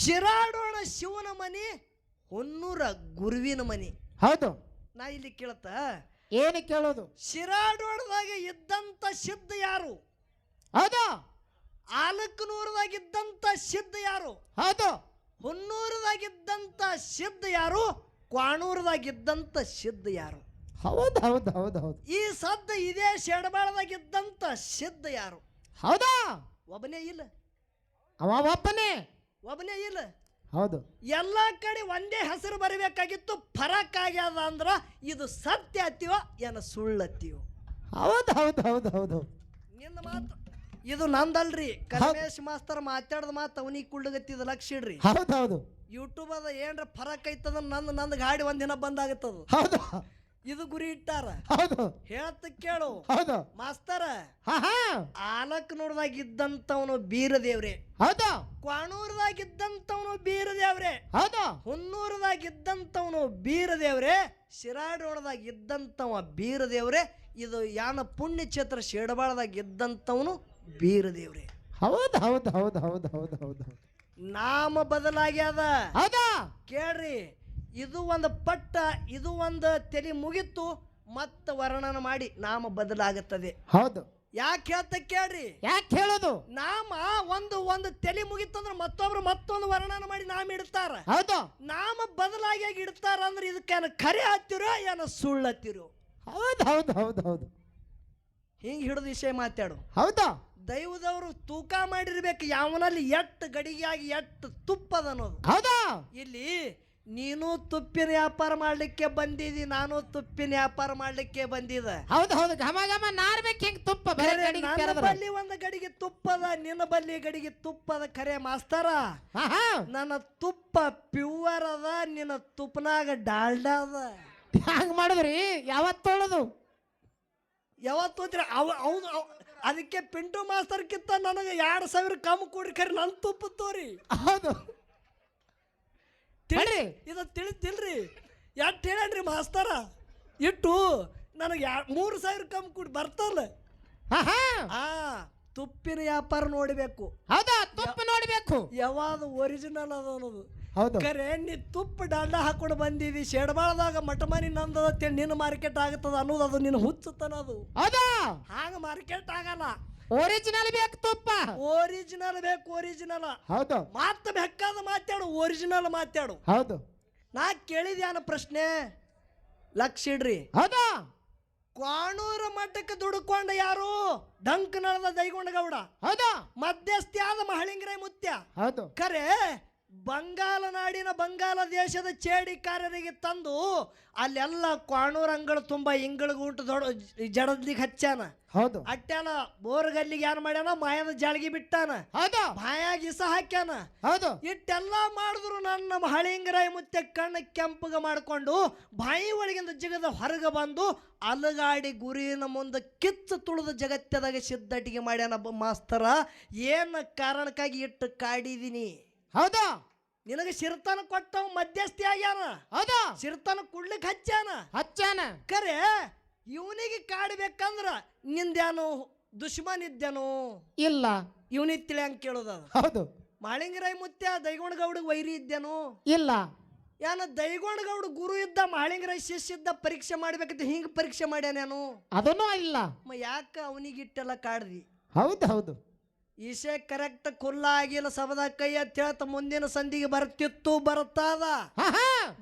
ಶಿರಾಡೋಣ ಶಿವನ ಮನಿ, ಹುನ್ನೂರ ಗುರುವಿನ ಮನಿ. ಹೌದು. ನಾ ಇಲ್ಲಿ ಕೇಳ್ತ, ಏನು ಕೇಳೋದು? ಶಿರಾಡೋಣದಾಗ ಇದ್ದಂತ ಸಿದ್ಧ ಯಾರು? ಹೌದು. ಆಲಕ್ನೂರದಾಗಿದ್ದಂತ ಸಿದ್ಧ ಯಾರು? ಹೌದು. ಹುನ್ನೂರದಾಗಿದ್ದಂತ ಸಿದ್ಧ ಯಾರು? ಕ್ವಾಣೂರದಾಗಿದ್ದಂತ ಸಿದ್ಧ ಯಾರು? ಹೌದು ಹೌದು ಹೌದು ಹೌದು. ಈ ಸದ್ದ ಇದೇ ಶೆಡಬಾಳದಾಗಿದ್ದಂತ ಸಿದ್ಧ ಯಾರು? ಹೌದಾ? ಒಬ್ಬನೇ ಇಲ್ಲ. ಅವ ಒಬ್ಬನೇ. ಒಬ್ಬನೇ ಇಲ್ಲ. ಹೌದು. ಎಲ್ಲ ಕಡೆ ಒಂದೇ ಹೆಸರು ಬರಬೇಕಾಗಿತ್ತು. ಫರಕ್ ಆಗ್ಯದ ಅಂದ್ರ ಇದು ಸತ್ಯ ಹತ್ತಿವೋ ಏನ ಸುಳ್ಳತ್ತೀವೋ? ಹೌದು ಹೌದು ಹೌದು ಹೌದು. ನಿನ್ನ ಮಾತು ಇದು ನಂದಲ್ರಿ. ಕಲ್ಮೇಶ್ ಮಾಸ್ತರ್ ಮಾತಾಡ್ದ ಮಾತು ಅವನಿಗೆ ಕುಳ್ಳಗತ್ತಿದ ಲಕ್ಷ ಇಡ್ರಿ. ಹೌದು ಹೌದು. ಯೂಟ್ಯೂಬ್ ಅದ ಏನ್ರ ಫರಕ್ ಐತದ ನಂದು ಗಾಡಿ ಒಂದಿನ ಬಂದಾಗತ್ತದ. ಹೌದು. ಇದು ಗುರಿ ಇಟ್ಟಾರ. ಹೌದು. ಹೇಳ್ತ ಕೇಳು ಹೌದು. ಮಾಸ್ತರ, ಹಾ ಹಾ. ಆಲಕ್ನೂರದಾಗಿದ್ದಂತವನು ಬೀರದೇವ್ರೆ. ಹೌದು. ಕ್ವಾಣೂರದಾಗಿದ್ದಂತವನು ಬೀರದೇವ್ರೆ. ಹೌದು. ಹುನ್ನೂರದಾಗಿದ್ದಂತವನು ಬೀರದೇವ್ರೆ. ಶಿರಾಡೋಣದಾಗಿದ್ದಂತವ ಬೀರದೇವ್ರೆ. ಇದು ಯಾನ ಪುಣ್ಯಕ್ಷೇತ್ರ ಶೇಡಬಾಳದಾಗಿದ್ದಂತವನು ಬೀರದೇವ್ರೆ. ಹೌದು ಹೌದು ಹೌದು ಹೌದು ಹೌದು ಹೌದು. ನಾಮ ಬದಲಾಗ್ಯದ. ಹೌದಾ? ಕೇಳ್ರಿ, ಇದು ಒಂದು ಪಟ್ಟ, ಇದು ಒಂದು ತಲೆ ಮುಗಿತು, ಮತ್ತ ವರ್ಣನ ಮಾಡಿ ನಾಮ ಬದಲಾಗುತ್ತದೆ. ಹೌದು. ಯಾಕೆ ಹೇಳ್ತ ಕೇಳ್ರಿ? ಯಾಕೆ ಹೇಳೋದು? ನಾಮ ಒಂದು ತಲೆ ಮುಗಿತಂದ್ರ ಮತ್ತೊಬ್ರು ಮತ್ತೊಂದು ವರ್ಣನ ಮಾಡಿ ನಾಮ ಇಡ್ತಾರ. ಹೌದು. ನಾಮ ಬದಲಾಗಿ ಇಡ್ತಾರ ಅಂದ್ರೆ ಇದಕ್ಕೇನು ಖರೆ ಹತ್ತಿರೋ ಏನೋ ಸುಳ್ಳು ಹತ್ತಿರೋ? ಹೌದು ಹೌದು ಹೌದು ಹೌದು. ಹಿಂಗೆ ಹಿಡಿದು ವಿಷಯ ಮಾತಾಡು. ಹೌದಾ? ದೈವದವರು ತೂಕ ಮಾಡಿರ್ಬೇಕು ಯಾವನಲ್ಲಿ ಎಟ್ಟು ಗಡಿಗೆಯಾಗಿ ಎಟ್ಟು ತುಪ್ಪದ ಅನ್ನೋದು. ಹೌದಾ? ಇಲ್ಲಿ ನೀನು ತುಪ್ಪಿನ ವ್ಯಾಪಾರ ಮಾಡ್ಲಿಕ್ಕೆ ಬಂದಿದಿ, ನಾನು ತುಪ್ಪಿನ ವ್ಯಾಪಾರ ಮಾಡ್ಲಿಕ್ಕೆ ಬಂದಿದ. ಹೌದು ಹೌದು. ಘಮ ಘಮ ನಾರ್ಬೇಕು ಹಿಂಗ್ ತುಪ್ಪ. ನನ್ನ ಬಲ್ಲಿ ಒಂದು ಗಡಿಗೆ ತುಪ್ಪದ, ನಿನ್ನ ಬಲ್ಲಿ ಗಡಿಗೆ ತುಪ್ಪದ. ಖರೆ ಮಾಸ್ತರ, ನನ್ನ ತುಪ್ಪ ಪ್ಯೂರ್ ಅದ, ನಿನ್ನ ತುಪ್ಪನಾಗ ಡಾಲ್ಡ ಅದ. ಹಂಗ ಮಾಡಿದ್ರಿ? ಯಾವತ್ತು ತೊಳದು? ಯಾವತ್ತು ಹೋದ್ರಿ? ಹೌದು. ಅದಕ್ಕೆ ಪಿಂಟು ಮಾಸ್ತರ್ಕಿಂತ ನನಗೆ 2,000 ಕಮ್ಮಿ ಕೊಡ್ರಿ. ಖರೆ ನನ್ನ ತುಪ್ಪ ತೋರಿ. ಹೌದು. ಇದು ತಿಳಿತಿಲ್ರಿ? ಎಷ್ಟು ಹೇಳನ್ರಿ ಮಾಸ್ತರ? ಇಟ್ಟು ನನಗೆ 3,000 ಕಮ್ಮಿ ಕೊಡಿ ಬರ್ತಲ್ಲ. ತುಪ್ಪಿನ ವ್ಯಾಪಾರ ನೋಡಬೇಕು. ಹೌದಾ? ತುಪ್ಪ ನೋಡಬೇಕು ಯಾವಾಗ ಒರಿಜಿನಲ್ ಅದ ಅನ್ನೋದು. ಹೌದು. ಖರೆ ನೀ ತುಪ್ಪ ಡಾಲ್ಡ ಹಾಕೊಂಡು ಬಂದಿದಿ, ಶೆಡಬಾಳದಾಗ ಮಠ ಮನಿ ನಂದದ, ನಿನ್ನ ಮಾರ್ಕೆಟ್ ಆಗತ್ತದ ಅನ್ನೋದು ಅದು ನಿನ್ನ ಹುಚ್ಚುತ್ತನದು. ಹೌದಾ? ಹಾಗ ಮಾರ್ಕೆಟ್ ಆಗಲ್ಲ. ಒರಿಜಿನಲ್ ಬೇಕು ತುಪ್ಪ. ಒರಿಜಿನಲ್ ಬೇಕು, ಒರಿಜಿನಲ್. ಹೌದು. ಮಾತು ಬೇಕಾದ ಮಾತಾಡು, ಒರಿಜಿನಲ್ ಮಾತಾಡು. ಹೌದು. ನಾ ಕೇಳಿದ್ಯಾನ ಪ್ರಶ್ನೆ? ಲಕ್ಷ ಇಡ್ರಿ. ಹೌದಾ? ಕ್ವಾಣೂರ ಮಠಕ್ಕೆ ದುಡ್ಕೊಂಡ ಯಾರು? ಡಂಕ್ ನಳದ ದೈಗೊಂಡ ಗೌಡ. ಹೌದಾ? ಮಧ್ಯಸ್ಥಿ ಆದ ಮಹಳಿಂಗರಾಯ ಮುತ್ಯ. ಹೌದು. ಖರೆ ಬಂಗಾಲ ನಾಡಿನ ಬಂಗಾಲ ದೇಶದ ಚೇಡಿಕಾರರಿಗೆ ತಂದು ಅಲ್ಲೆಲ್ಲ ಕ್ವಾಣೂರ್ ಅಂಗಳ ತುಂಬ ಇಂಗಳಿಗೆ ಊಟ ದೊಡ್ಡ ಜಡದ್ಲಿಗೆ ಹಚ್ಚಾನ. ಹೌದು ಅಟ್ಟಾನ ಬೋರ್ಗಲ್ಲಿಗೆ ಏನ್ ಮಾಡ್ಯಾನ, ಮಾಯದ ಜಾಳ್ಗಿ ಬಿಟ್ಟಾನ, ಹೌದು ಬಾಯಾಗ ಇಸ ಹಾಕ್ಯಾನ. ಹೌದು ಇಟ್ಟೆಲ್ಲ ಮಾಡಿದ್ರು ನನ್ನ ಹಳಿಂಗರಾಯ ಮುತ್ತೆ ಕಣ್ಣು ಕೆಂಪಗ ಮಾಡ್ಕೊಂಡು ಬಾಯಿ ಒಳಗಿಂದ ಜಿಗದ ಹೊರಗೆ ಬಂದು ಅಲಗಾಡಿ ಗುರಿನ ಮುಂದೆ ಕಿತ್ತು ತುಳಿದ ಜಗತ್ತದಾಗ ಸಿದ್ಧಟಿಗೆ ಮಾಡ್ಯಾನ. ಮಾಸ್ತರ ಏನ ಕಾರಣಕ್ಕಾಗಿ ಇಟ್ಟು ಕಾಡಿದೀನಿ? ಹೌದು ನಿನಗೆ ಸಿರ್ತಾನ ಕೊಟ್ಟವ್ ಮಧ್ಯಸ್ಥಿ ಆಗ್ಯಾನ, ಹೌದು ಸಿರ್ತಾನ ಕುಡ್ಲಿಕ್ಕೆ ಹಚ್ಚಾನ. ಹಚ್ಚಾನ ಕರೆ ಇವನಿಗೆ ಕಾಡ್ಬೇಕಂದ್ರ ನಿಂದ್ಯಾನು ದುಶ್ಮನ್ ಇದ್ದೇನು? ಇಲ್ಲ ಇವನಿಗೆ ತಿಳಿಯಂಗ್ ಕೇಳೋದ. ಹೌದು ಮಾಳಿಂಗರಾಯ ಮುತ್ಯ ದೈಗೋಣಗೌಡಿಗೆ ವೈರಿ ಇದ್ದೇನು? ಇಲ್ಲ ಯಾನ ದೈಗೋಣಗೌಡ ಗುರು ಇದ್ದ, ಮಾಳಿಂಗರಾಯ ಶಿಷ್ಯ ಇದ್ದ, ಪರೀಕ್ಷೆ ಮಾಡ್ಬೇಕಂತ ಹಿಂಗ ಪರೀಕ್ಷೆ ಮಾಡ್ಯಾನೇನು? ಅದನ್ನೂ ಇಲ್ಲ. ಯಾಕ ಅವನಿಗಿಟ್ಟೆಲ್ಲ ಕಾಡ್ದಿ? ಹೌದು ಹೌದು ಈಶೆ ಕರೆಕ್ಟ್ ಕುಲ್ಲ ಆಗಿಲ್ಲ ಸಬದ ಕೈ ಅಂತ ಹೇಳ್ತ ಮುಂದಿನ ಸಂಧಿಗೆ ಬರ್ತಿತ್ತು, ಬರುತ್ತಾದ.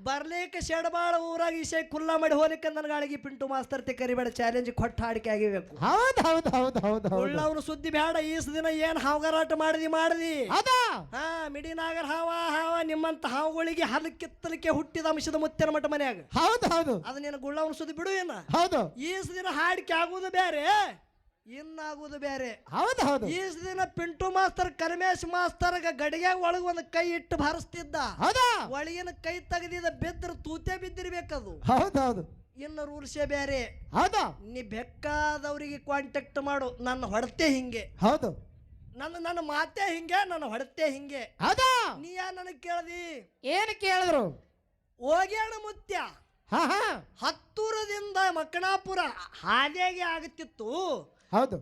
ಬರ್ಲಿಕ್ಕೆ ಶೆಡಬಾಳ ಊರಾಗ ಈಶೆ ಕುಲ್ಲ ಮಾಡಿ ಹೋಲಿಕ್ಕೆ ನನಗಾಳಿಗೆ ಪಿಂಟು ಮಾಸ್ತರ್ತಿ ಕರಿಬೇಡ ಚಾಲೆಂಜ್ ಕೊಟ್ಟ ಹಾಡಿಕೆ ಆಗಿಬೇಕು. ಹೌದು ಹೌದು ಹೌದು ಹೌದು ಉಳ್ಳವ್ರು ಸುದ್ದಿ ಬೇಡ. ಈಸ್ ದಿನ ಏನ್ ಹಾವುಗಾರಾಟ ಮಾಡಿದಿ ಹೌದಾ? ಹಾ ಮಿಡಿನಾಗರ್ ಹಾವ ನಿಮ್ಮಂತ ಹಾವುಗಳಿಗೆ ಹಲ್ಲು ಕಿತ್ತಲಿಕ್ಕೆ ಹುಟ್ಟಿದ ಅಂಶದ ಮುತ್ತಿನ ಮಠ ಮನ್ಯಾಗ. ಹೌದು ಹೌದು ಅದು ನೀನು ಗುಳ್ಳವ್ನ ಸುದ್ದಿ ಬಿಡು ಏನ. ಹೌದು ಈಸ್ ದಿನ ಹಾಡಿಕೆ ಆಗುದು ಬೇರೆ, ಇನ್ನಾಗುದು ಬೇರೆ. ಹೌದು ಹೌದು ಈಸ್ ದಿನ ಪಿಂಟು ಮಾಸ್ತರ್ ಕರಮೇಶ್ ಮಾಸ್ತರ್ಗ ಗಡಿಗೆ ಒಳಗ ಒಂದು ಕೈ ಇಟ್ಟು ಭಾರಿಸ್ತಿದ್ದ. ಹೌದಾ? ಒಳಗಿನ ಕೈ ತೆಗೆದಿದ್ದ ಬಿದ್ರ ತೂತೆ ಬಿದ್ದಿರ್ಬೇಕದು. ಹೌದು ಹೌದು ಇನ್ನು ರೂಲ್ಸೇ ಬೇರೆ. ಹೌದಾ? ನೀ ಬೇಕಾದವರಿಗೆ ಕಾಂಟ್ಯಾಕ್ಟ್ ಮಾಡು, ನನ್ನ ಹೊಡತೆ ಹಿಂಗೆ, ಹೌದು ನನ್ನ ಮಾತೆ ಹಿಂಗೆ, ನನ್ನ ಹೊಡತೆ ಹಿಂಗೆ. ಹೌದಾ? ನೀ ಯಾ ನನಗೆ ಕೇಳದಿ? ಏನು ಕೇಳಿದ್ರು? ಓಗ್ಯಾಣ ಮುತ್ಯ ಹಾ ಹಾ ಹತ್ತೂರದಿಂದ ಮಕ್ಕಣಾಪುರ ಹಾದಿಯಾಗಿ ಆಗುತ್ತಿತ್ತು. ಹೌದು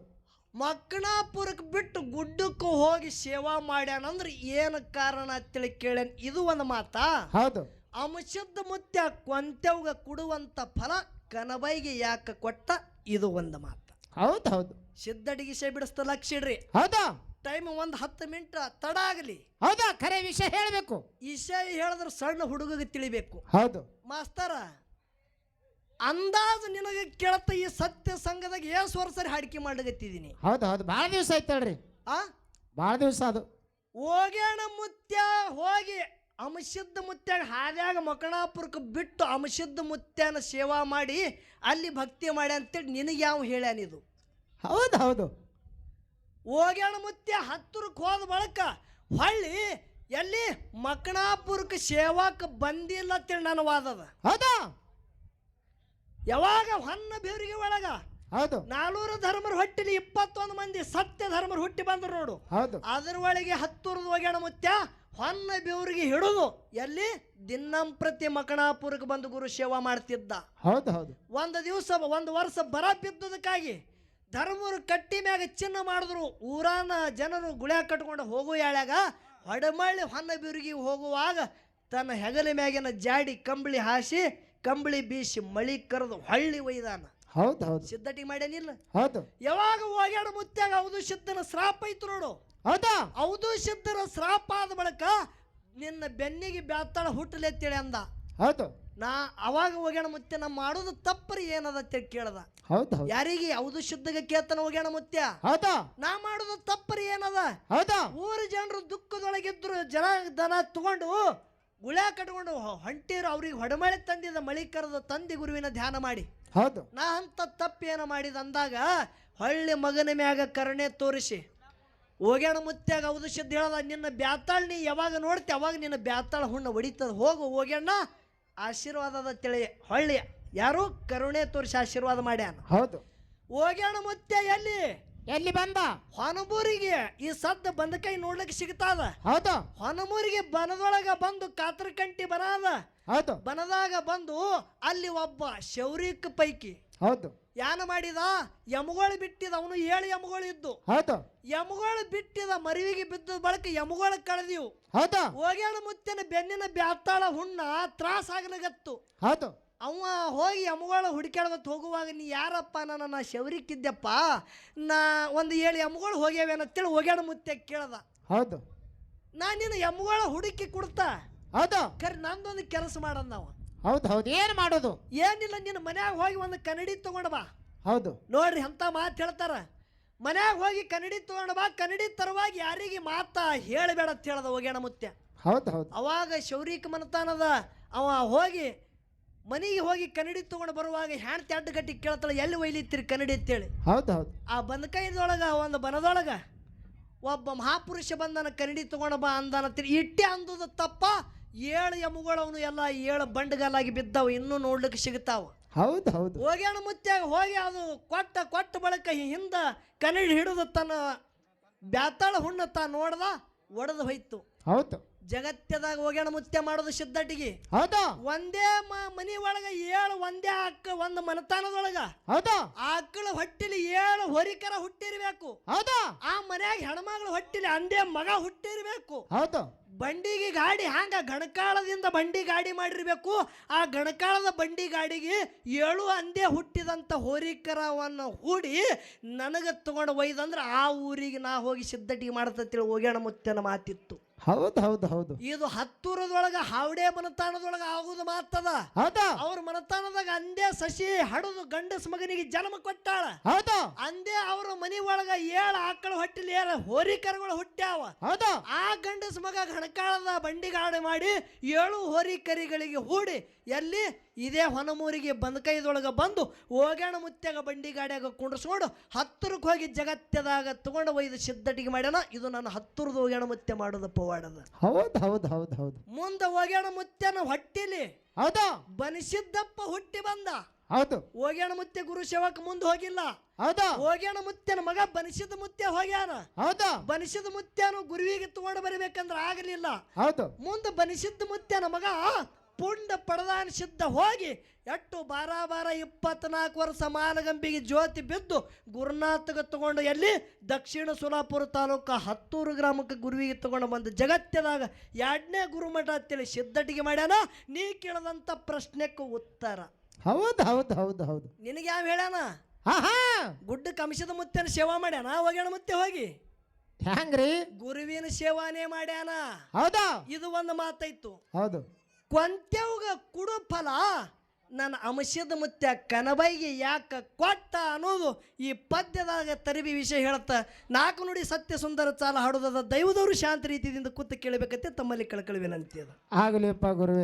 ಮಕ್ಕಣಾಪುರಕ್ಕೆ ಬಿಟ್ಟು ಗುಡ್ಡಕ್ಕೆ ಹೋಗಿ ಸೇವಾ ಮಾಡ್ಯಾನಂದ್ರೆ ಏನು ಕಾರಣ ಅಂತೇಳಿ ಕೇಳೇನ್. ಇದು ಒಂದು ಮಾತಾ? ಹೌದು ಅಂಶದ ಮುತ್ಯ ಕೊಂತೆವ್ಗ ಕೊಡುವಂತ ಫಲ ಕನಬೈಗೆ ಯಾಕೆ ಕೊಟ್ಟ? ಇದು ಒಂದು ಮಾತ. ಹೌದು ಹೌದು ಸಿದ್ಧಡಿಗೆ ಶೇ ಬಿಡಿಸ್ತ ಲಕ್ಷ ಇಡ್ರಿ. ಹೌದಾ? ಟೈಮ್ ಒಂದು 10 ಮಿನಿಟ್ ತಡ ಆಗಲಿ. ಹೌದಾ? ಖರೆ ವಿಷಯ ಹೇಳಬೇಕು. ವಿಷಯ ಹೇಳಿದ್ರೆ ಸಣ್ಣ ಹುಡುಗಗೆ ತಿಳಿಬೇಕು. ಹೌದು ಮಾಸ್ತರ ಅಂದಾಜು ನಿನಗೆ ಕೇಳತ್ತ ಈ ಸತ್ಯ ಸಂಘದಾಗ ಏಸ್ ವರ್ಷ ಹಾಡಿಕೆ ಮಾಡ್ಲಿಕತ್ತಿದ್ದೀನಿ. ಹೌದು ಹೌದು ಭಾಳ ದಿವಸ ಆಯ್ತಲ್ರಿ. ಆ ಭಾಳ ದಿವಸ ಅದು. ಓಗ್ಯಾಣ ಮುತ್ಯ ಹೋಗಿ ಅಂಶದ ಮುತ್ಯಾಗ ಹಾದ್ಯಾಗ ಮಕಣಾಪುರಕ್ಕೆ ಬಿಟ್ಟು ಅಂಶದ ಮುತ್ಯನ ಸೇವಾ ಮಾಡಿ ಅಲ್ಲಿ ಭಕ್ತಿ ಮಾಡಿ ಅಂತೇಳಿ ನಿನಗೆ ಯಾವ ಹೇಳ್ಯಾನಿದು? ಹೌದು ಹೌದು ಓಗ್ಯಾಣ ಮುತ್ಯ ಹತ್ತೂರಕ್ಕೆ ಹೋದ ಬಳಕ ಹೊಳ್ಳಿ ಎಲ್ಲಿ ಮಕಣಾಪುರಕ್ಕೆ ಸೇವಾಕ್ಕೆ ಬಂದಿಲ್ಲ ಅಂತೇಳಿ ನನ್ನ ವಾದದ. ಹೌದಾ? ಯಾವಾಗ ಹೊನ್ನ ಬೇರಿಗೆ ಒಳಗ ಹೌದು 400 ಧರ್ಮರು ಹುಟ್ಟಿಲಿ 21 ಮಂದಿ ಸತ್ಯ ಧರ್ಮರು ಹುಟ್ಟಿ ಬಂದ್ರು ನೋಡು. ಹೌದು ಅದರ ಒಳಗೆ ಹತ್ತೂರದ ಒಗ್ಯಾಣ ಮುತ್ಯ ಹೊನ್ನ ಬೇವರಿಗೆ ಹಿಡಿದು ಎಲ್ಲಿ ದಿನಂಪ್ರತಿ ಮಕಣಾಪುರಕ್ಕೆ ಬಂದು ಗುರು ಸೇವಾ ಮಾಡ್ತಿದ್ದ. ಹೌದು ಹೌದು ಒಂದು ವರ್ಷ ಬರ ಬಿದ್ದುದಕ್ಕಾಗಿ ಧರ್ಮರು ಕಟ್ಟಿ ಮ್ಯಾಗ ಚಿನ್ನ ಮಾಡಿದ್ರು. ಊರಾನ ಜನರು ಗುಳ್ಯಾ ಕಟ್ಕೊಂಡು ಹೋಗೋ ಯಾಳ್ಯಾಗ ಹೊಡಮಳ್ಳಿ ಹೊನ್ನ ಬೇವರಿಗೆ ಹೋಗುವಾಗ ತನ್ನ ಹೆಗಲ ಮ್ಯಾಗಿನ ಜಾಡಿ ಕಂಬಳಿ ಹಾಸಿ ಕಂಬಳಿ ಬೀಸಿ ಮಳಿ ಕರೆದು ಹಳ್ಳಿ ಒಯ್ದಾನ. ಹೌದು ಹೌದು ಸಿದ್ಧಟಿ ಮಾಡ್ಯಾನಿಲ್ಲ? ಹೌದು ಯಾವಾಗ ಹೋಗ್ಯಾಡ ಮುತ್ಯಾಗ ಹೌದು ಸಿದ್ಧನ ಶ್ರಾಪ ಐತು ನೋಡು. ಹೌದಾ? ಹೌದು ಸಿದ್ಧನ ಶ್ರಾಪ ಆದ ಬಳಿಕ ನಿನ್ನ ಬೆನ್ನಿಗೆ ಬ್ಯಾತಾಳ ಹುಟ್ಟಲೆತ್ತೇಳಿ ಅಂದ. ಹೌದು ನಾ ಅವಾಗ ಹೋಗ್ಯಾಣ ಮುತ್ಯ ನಾ ಮಾಡೋದು ತಪ್ಪರಿ ಏನದ ಅಂತೇಳಿ ಕೇಳ್ದ. ಹೌದು ಹೌದು ಯಾರಿಗೆ? ಹೌದು ಶುದ್ಧಗ ಕೇತನ ಹೋಗ್ಯಾಣ ಮುತ್ಯ. ಹೌದಾ? ನಾ ಮಾಡೋದು ತಪ್ಪರಿ ಏನದ? ಹೌದಾ? ಊರ ಜನರು ದುಃಖದೊಳಗಿದ್ರು ಜನ ದನ ತಗೊಂಡು ಗುಳ್ಯಾ ಕಟ್ಕೊಂಡು ಹೊಂಟಿರು. ಅವ್ರಿಗೆ ಹೊಡಮಳೆ ತಂದಿದ ಮಳಿ ಕರೆದ ತಂದಿ ಗುರುವಿನ ಧ್ಯಾನ ಮಾಡಿ. ಹೌದು ನಾ ಅಂತ ತಪ್ಪೇನ ಮಾಡಿದ ಅಂದಾಗ ಹಳ್ಳಿ ಮಗನ ಮ್ಯಾಗ ಕರುಣೆ ತೋರಿಸಿ ಹೋಗ್ಯಾಣ ಮುತ್ಯಾಗ ಹೌದು ಸಿದ್ಧ ಹೇಳದ, ನಿನ್ನ ಬ್ಯಾತಾಳ್ ನೀ ಯಾವಾಗ ನೋಡ್ತಿ ಅವಾಗ ನಿನ್ನ ಬ್ಯಾತಾಳ ಹುಣ್ಣ ಹೊಡಿತದ, ಹೋಗು ಹೋಗ್ಯಾಣ ಆಶೀರ್ವಾದದ ತಿಳಿ. ಹೊಳ್ಳಿ ಯಾರು ಕರುಣೆ ತೋರಿಸಿ ಆಶೀರ್ವಾದ ಮಾಡ್ಯಾನ. ಹೌದು ಹೋಗ್ಯಾಣ ಮುತ್ಯ ಎಲ್ಲಿ ಬಂದ? ಹೊನಮೂರಿಗೆ ಈ ಸದ್ದ ಬಂದ ಕೈ ನೋಡ್ಲಿಕ್ಕೆ ಸಿಗ್ತಾದ. ಹೌದು ಹೊನಮೂರಿಗೆ ಬನದೊಳಗ ಬಂದು ಕಾತರಕಂಟಿ ಬನ ಅದ. ಹೌದು ಬನದಾಗ ಬಂದು ಅಲ್ಲಿ ಒಬ್ಬ ಶೌರಿಕ ಪೈಕಿ ಹೌದು ಯಾನ ಮಾಡಿದ ಯಮಗಳು ಬಿಟ್ಟಿದ. ಅವನು 7 ಯಮಗಳು ಇದ್ದು. ಹೌದು ಯಮಗಳು ಬಿಟ್ಟಿದ ಮರಿವಿಗೆ ಬಿದ್ದ ಬಳಕ ಯಮಗಳು ಕಳೆದಿವು. ಹೌದು ಹೋಗ್ಯಾಣ ಮುತ್ತನ ಬೆನ್ನಿನ ಬ್ಯಾತಾಳ ಹುಣ್ಣ ತ್ರಾಸ ಆಗ್ಲಗತ್ತು. ಹೌದು ಅವ ಹೋಗಿ ಯಮಗಳ ಹುಡುಕ್ಯಾಡ್ಕೊತ ಹೋಗುವಾಗ ನೀ ಯಾರಪ್ಪ? ನಾ ಶೌರಿಕಿದ್ದೆಪ್ಪ, ನಾ ಒಂದು 7 ಯಮಗಳು ಹೋಗ್ಯಾವೇನಂತೇಳಿ ಹೋಗ್ಯಾಣ ಮುತ್ಯ ಕೇಳ್ದ. ಹೌದು ನಾ ನಿನ್ನ ಯಮಗಳ ಹುಡುಕಿ ಕೊಡ್ತಾ ಹೌದು ಕರೆ ನಂದೊಂದು ಕೆಲಸ ಮಾಡದ್ ನಾವು. ಹೌದು ಹೌದು ಏನು ಮಾಡೋದು? ಏನಿಲ್ಲ, ನಿನ್ನ ಮನ್ಯಾಗ ಹೋಗಿ ಒಂದು ಕನ್ನಡಿ ತಗೊಂಡ ಬಾ. ಹೌದು ನೋಡ್ರಿ ಅಂತ ಮಾತು ಹೇಳ್ತಾರ. ಮನ್ಯಾಗ ಹೋಗಿ ಕನ್ನಡಿ ತಗೊಂಡ ಬಾ. ಕನ್ನಡಿ ತರುವಾಗ ಯಾರಿಗೆ ಮಾತಾ ಹೇಳಬೇಡ ಅಂತ ಹೇಳ್ದ ಹೋಗ್ಯಾಣ ಮುತ್ಯ. ಹೌದು ಹೌದು ಅವಾಗ ಶೌರಿಕ ಮನತಾನದ ಅವ ಹೋಗಿ ಮನೆಗೆ ಹೋಗಿ ಕನ್ನಡಿ ತಗೊಂಡು ಬರುವಾಗ ಹೆಣ್ತಿ ಅಡ್ಡಗಟ್ಟಿ ಕೇಳ್ತಾಳೆ ಎಲ್ಲಿ ಒಯ್ಲಿತ್ತೀರಿ ಕನ್ನಡಿ ಅಂತೇಳಿ. ಹೌದು ಹೌದು ಆ ಬಂದಕೈದೊಳಗ ಒಂದು ಬನದೊಳಗ ಒಬ್ಬ ಮಹಾಪುರುಷ ಬಂದನ ಕನ್ನಡಿ ತಗೊಂಡು ಬಾ ಅಂದಾನತ್ತೀರಿ. ಇಟ್ಟೆ ಅಂದುದು ತಪ್ಪ, 7 ಎಮುಗಳವನು ಎಲ್ಲ 7 ಬಂಡಗಾಲಾಗಿ ಬಿದ್ದಾವ, ಇನ್ನೂ ನೋಡ್ಲಿಕ್ಕೆ ಸಿಗ್ತಾವ. ಹೌದು ಹೌದು ಹೋಗ್ಯಾಣ ಮುತ್ಯಾಗ ಹೋಗಿ ಅದು ಕೊಟ್ಟ ಬಳಕ ಹಿಂದ ಕನ್ನಡಿ ಹಿಡಿದು ತನ್ನ ಬ್ಯಾತಾಳ ಹುಣ್ಣ ತಾ ನೋಡ್ದ, ಒಡೆದು ಹೋಯ್ತು. ಹೌದು ಜಗತ್ತದಾಗ ಹೋಗ್ಯಾಣ ಮುತ್ಯ ಮಾಡೋದು ಸಿದ್ಧಟಿಗೆ. ಹೌದು ಒಂದೇ ಮನಿ ಒಳಗ 7 ಒಂದೇ ಅಕ್ಕ, ಒಂದು ಮನತಾನದೊಳಗ ಹೌದು ಆಕಳ ಹೊಟ್ಟಿಲಿ 7 ಹೊರಿಕರ ಹುಟ್ಟಿರ್ಬೇಕು. ಹೌದು ಆ ಮನ್ಯಾಗ ಹೆಣ್ಮಗಳು ಹೊಟ್ಟಿಲಿ ಅಂದೇ ಮಗ ಹುಟ್ಟಿರ್ಬೇಕು. ಹೌದು ಬಂಡಿಗೆ ಗಾಡಿ ಹಂಗ ಗಣಕಾಳದಿಂದ ಬಂಡಿ ಗಾಡಿ ಮಾಡಿರ್ಬೇಕು. ಆ ಗಣಕಾಳದ ಬಂಡಿ ಗಾಡಿಗೆ 7 ಅಂದೇ ಹುಟ್ಟಿದಂತ ಹೋರಿಕರವನ್ನು ಹೂಡಿ ನನಗೆ ತಗೊಂಡು ಒಯ್ದಂದ್ರೆ ಆ ಊರಿಗೆ ನಾ ಹೋಗಿ ಸಿದ್ಧಟಿಗೆ ಮಾಡ್ತೇಳಿ ಹೋಗ್ಯಾಣ ಮುತ್ಯನ ಮಾತಿತ್ತು. ಹೌದು ಹೌದು ಹೌದು ಇದು ಹತ್ತೂರದೊಳಗ ಹಾವಡೆ ಮನತಾಣದೊಳಗ ಆಗುದು ಮಾತದ. ಹೌದು ಅವ್ರ ಮನತಾಣದಾಗ ಅಂದೇ ಸಸಿ ಹಡದು ಗಂಡಸ ಮಗನಿಗೆ ಜನ್ಮ ಕೊಟ್ಟಾಳ. ಹೌದು ಅಂದೇ ಅವ್ರ ಮನಿ ಒಳಗ 7 ಆಕಳ ಹೊಟ್ಟಿಲಿ ಹೋರಿಕರುಗಳು ಹುಟ್ಟ್ಯಾವ. ಹೌದು ಆ ಗಂಡಸ ಮಗ ಗಣಕಾಳದ ಬಂಡಿಗಾಡು ಮಾಡಿ 7 ಹೋರಿಕರಿಗಳಿಗೆ ಹೂಡಿ ಎಲ್ಲಿ ಇದೇ ಹೊನಮೂರಿಗೆ ಬಂದಕೈದೊಳಗ ಬಂದು ಹೋಗ್ಯಾಣ ಮುತ್ಯಾಗ ಬಂಡಿ ಗಾಡಿಯಾಗ ಕುಂಡ್ರಿಸ್ಕೊಂಡು ಹತ್ತೂರಕ್ಕೆ ಹೋಗಿ ಜಗತ್ತದಾಗ ತಗೊಂಡು ಒಯ್ದು ಸಿದ್ಧಟಿಗೆ ಮಾಡ್ಯಾನ. ಇದು ನನ್ನ ಹತ್ತೂರದ ಹೋಗ್ಯಾಣ ಮುತ್ಯ ಮಾಡೋದು ಪವಾಡದ. ಹೌದು ಹೌದು ಹೌದು ಹೌದು ಮುಂದೆ ಹೋಗ್ಯಾಣ ಮುತ್ಯನ ಹೊಟ್ಟಿಲಿ ಹೌದು ಬನಿಸಿದ್ದಪ್ಪ ಹುಟ್ಟಿ ಬಂದ. ಹೌದು ಹೋಗ್ಯಾಣ ಮುತ್ಯ ಗುರು ಸೇವಕ ಮುಂದೆ ಹೋಗಿಲ್ಲ. ಹೌದು ಹೋಗ್ಯಾಣ ಮುತ್ಯನ ಮಗ ಬನಿಸಿದ ಮುತ್ಯ ಹೋಗ್ಯಾನ. ಹೌದು ಬನಿಸಿದ ಮುತ್ಯನು ಗುರುವಿಗೆ ತಗೊಂಡು ಬರಬೇಕಂದ್ರೆ ಆಗಲಿಲ್ಲ. ಹೌದು ಮುಂದೆ ಬನಿಸಿದ್ದ ಮುತ್ಯನ ಮಗ ಪುಂಡ ಪಡದಾನ ಸಿದ್ಧ ಹೋಗಿ ಎಷ್ಟು 24 ವರ್ಷ ಮಾನಗಂಬಿಗೆ ಜ್ಯೋತಿ ಬಿದ್ದು ಗುರುನಾಥಗೆ ತಗೊಂಡು ಎಲ್ಲಿ ದಕ್ಷಿಣ ಸೋಲಾಪುರ ತಾಲೂಕು ಹತ್ತೂರು ಗ್ರಾಮಕ್ಕೆ ಗುರುವಿಗೆ ತಗೊಂಡು ಬಂದು ಜಗತ್ತದಾಗ 2ನೇ ಗುರುಮಠ ಅಂತೇಳಿ ಸಿದ್ಧಟಿಗೆ ಮಾಡ್ಯಾನ. ನೀ ಕೇಳದಂತ ಪ್ರಶ್ನೆಕ್ಕೆ ಉತ್ತರ. ಹೌದು ಹೌದು ಹೌದು ಹೌದು ನಿನಗೆ ಯಾವ ಹೇಳ್ಯಾನ? ಹಾ ಹಾ ಗುಡ್ಡ ಕಮಿಷದ ಮುತ್ಯನ ಸೇವಾ ಮಾಡ್ಯಾನ. ಹೋಗ್ಯಾಣ ಮುತ್ಯ ಹೋಗಿ ಹ್ಯಾಂಗ್ರಿ ಗುರುವಿನ ಸೇವಾನೇ ಮಾಡ್ಯಾನ. ಹೌದಾ ಇದು ಒಂದು ಮಾತೈತು. ಹೌದು ಕೊಂತೆವ್ಗ ಕುಡು ಫಲ ನನ್ನ ಅಂಶದ ಮುತ್ಯ ಕನಬೈಗೆ ಯಾಕ ಕೊಟ್ಟ ಅನ್ನೋದು ಈ ಪದ್ಯದಾಗ ತರಿಬಿ ವಿಷಯ ಹೇಳುತ್ತಾ 4 ನುಡಿ ಸತ್ಯ ಸುಂದರ ಚಾಲ ಹಾಡುವುದಾದ ದೈವದವರು ಶಾಂತ ರೀತಿಯಿಂದ ಕೂತು ಕೇಳಬೇಕಂತೆ ತಮ್ಮಲ್ಲಿ ಕಳಕಳಿ ವಿನಂತಿ ಅದ. ಆಗಲಿಪ್ಪ ಗುರುವೇ.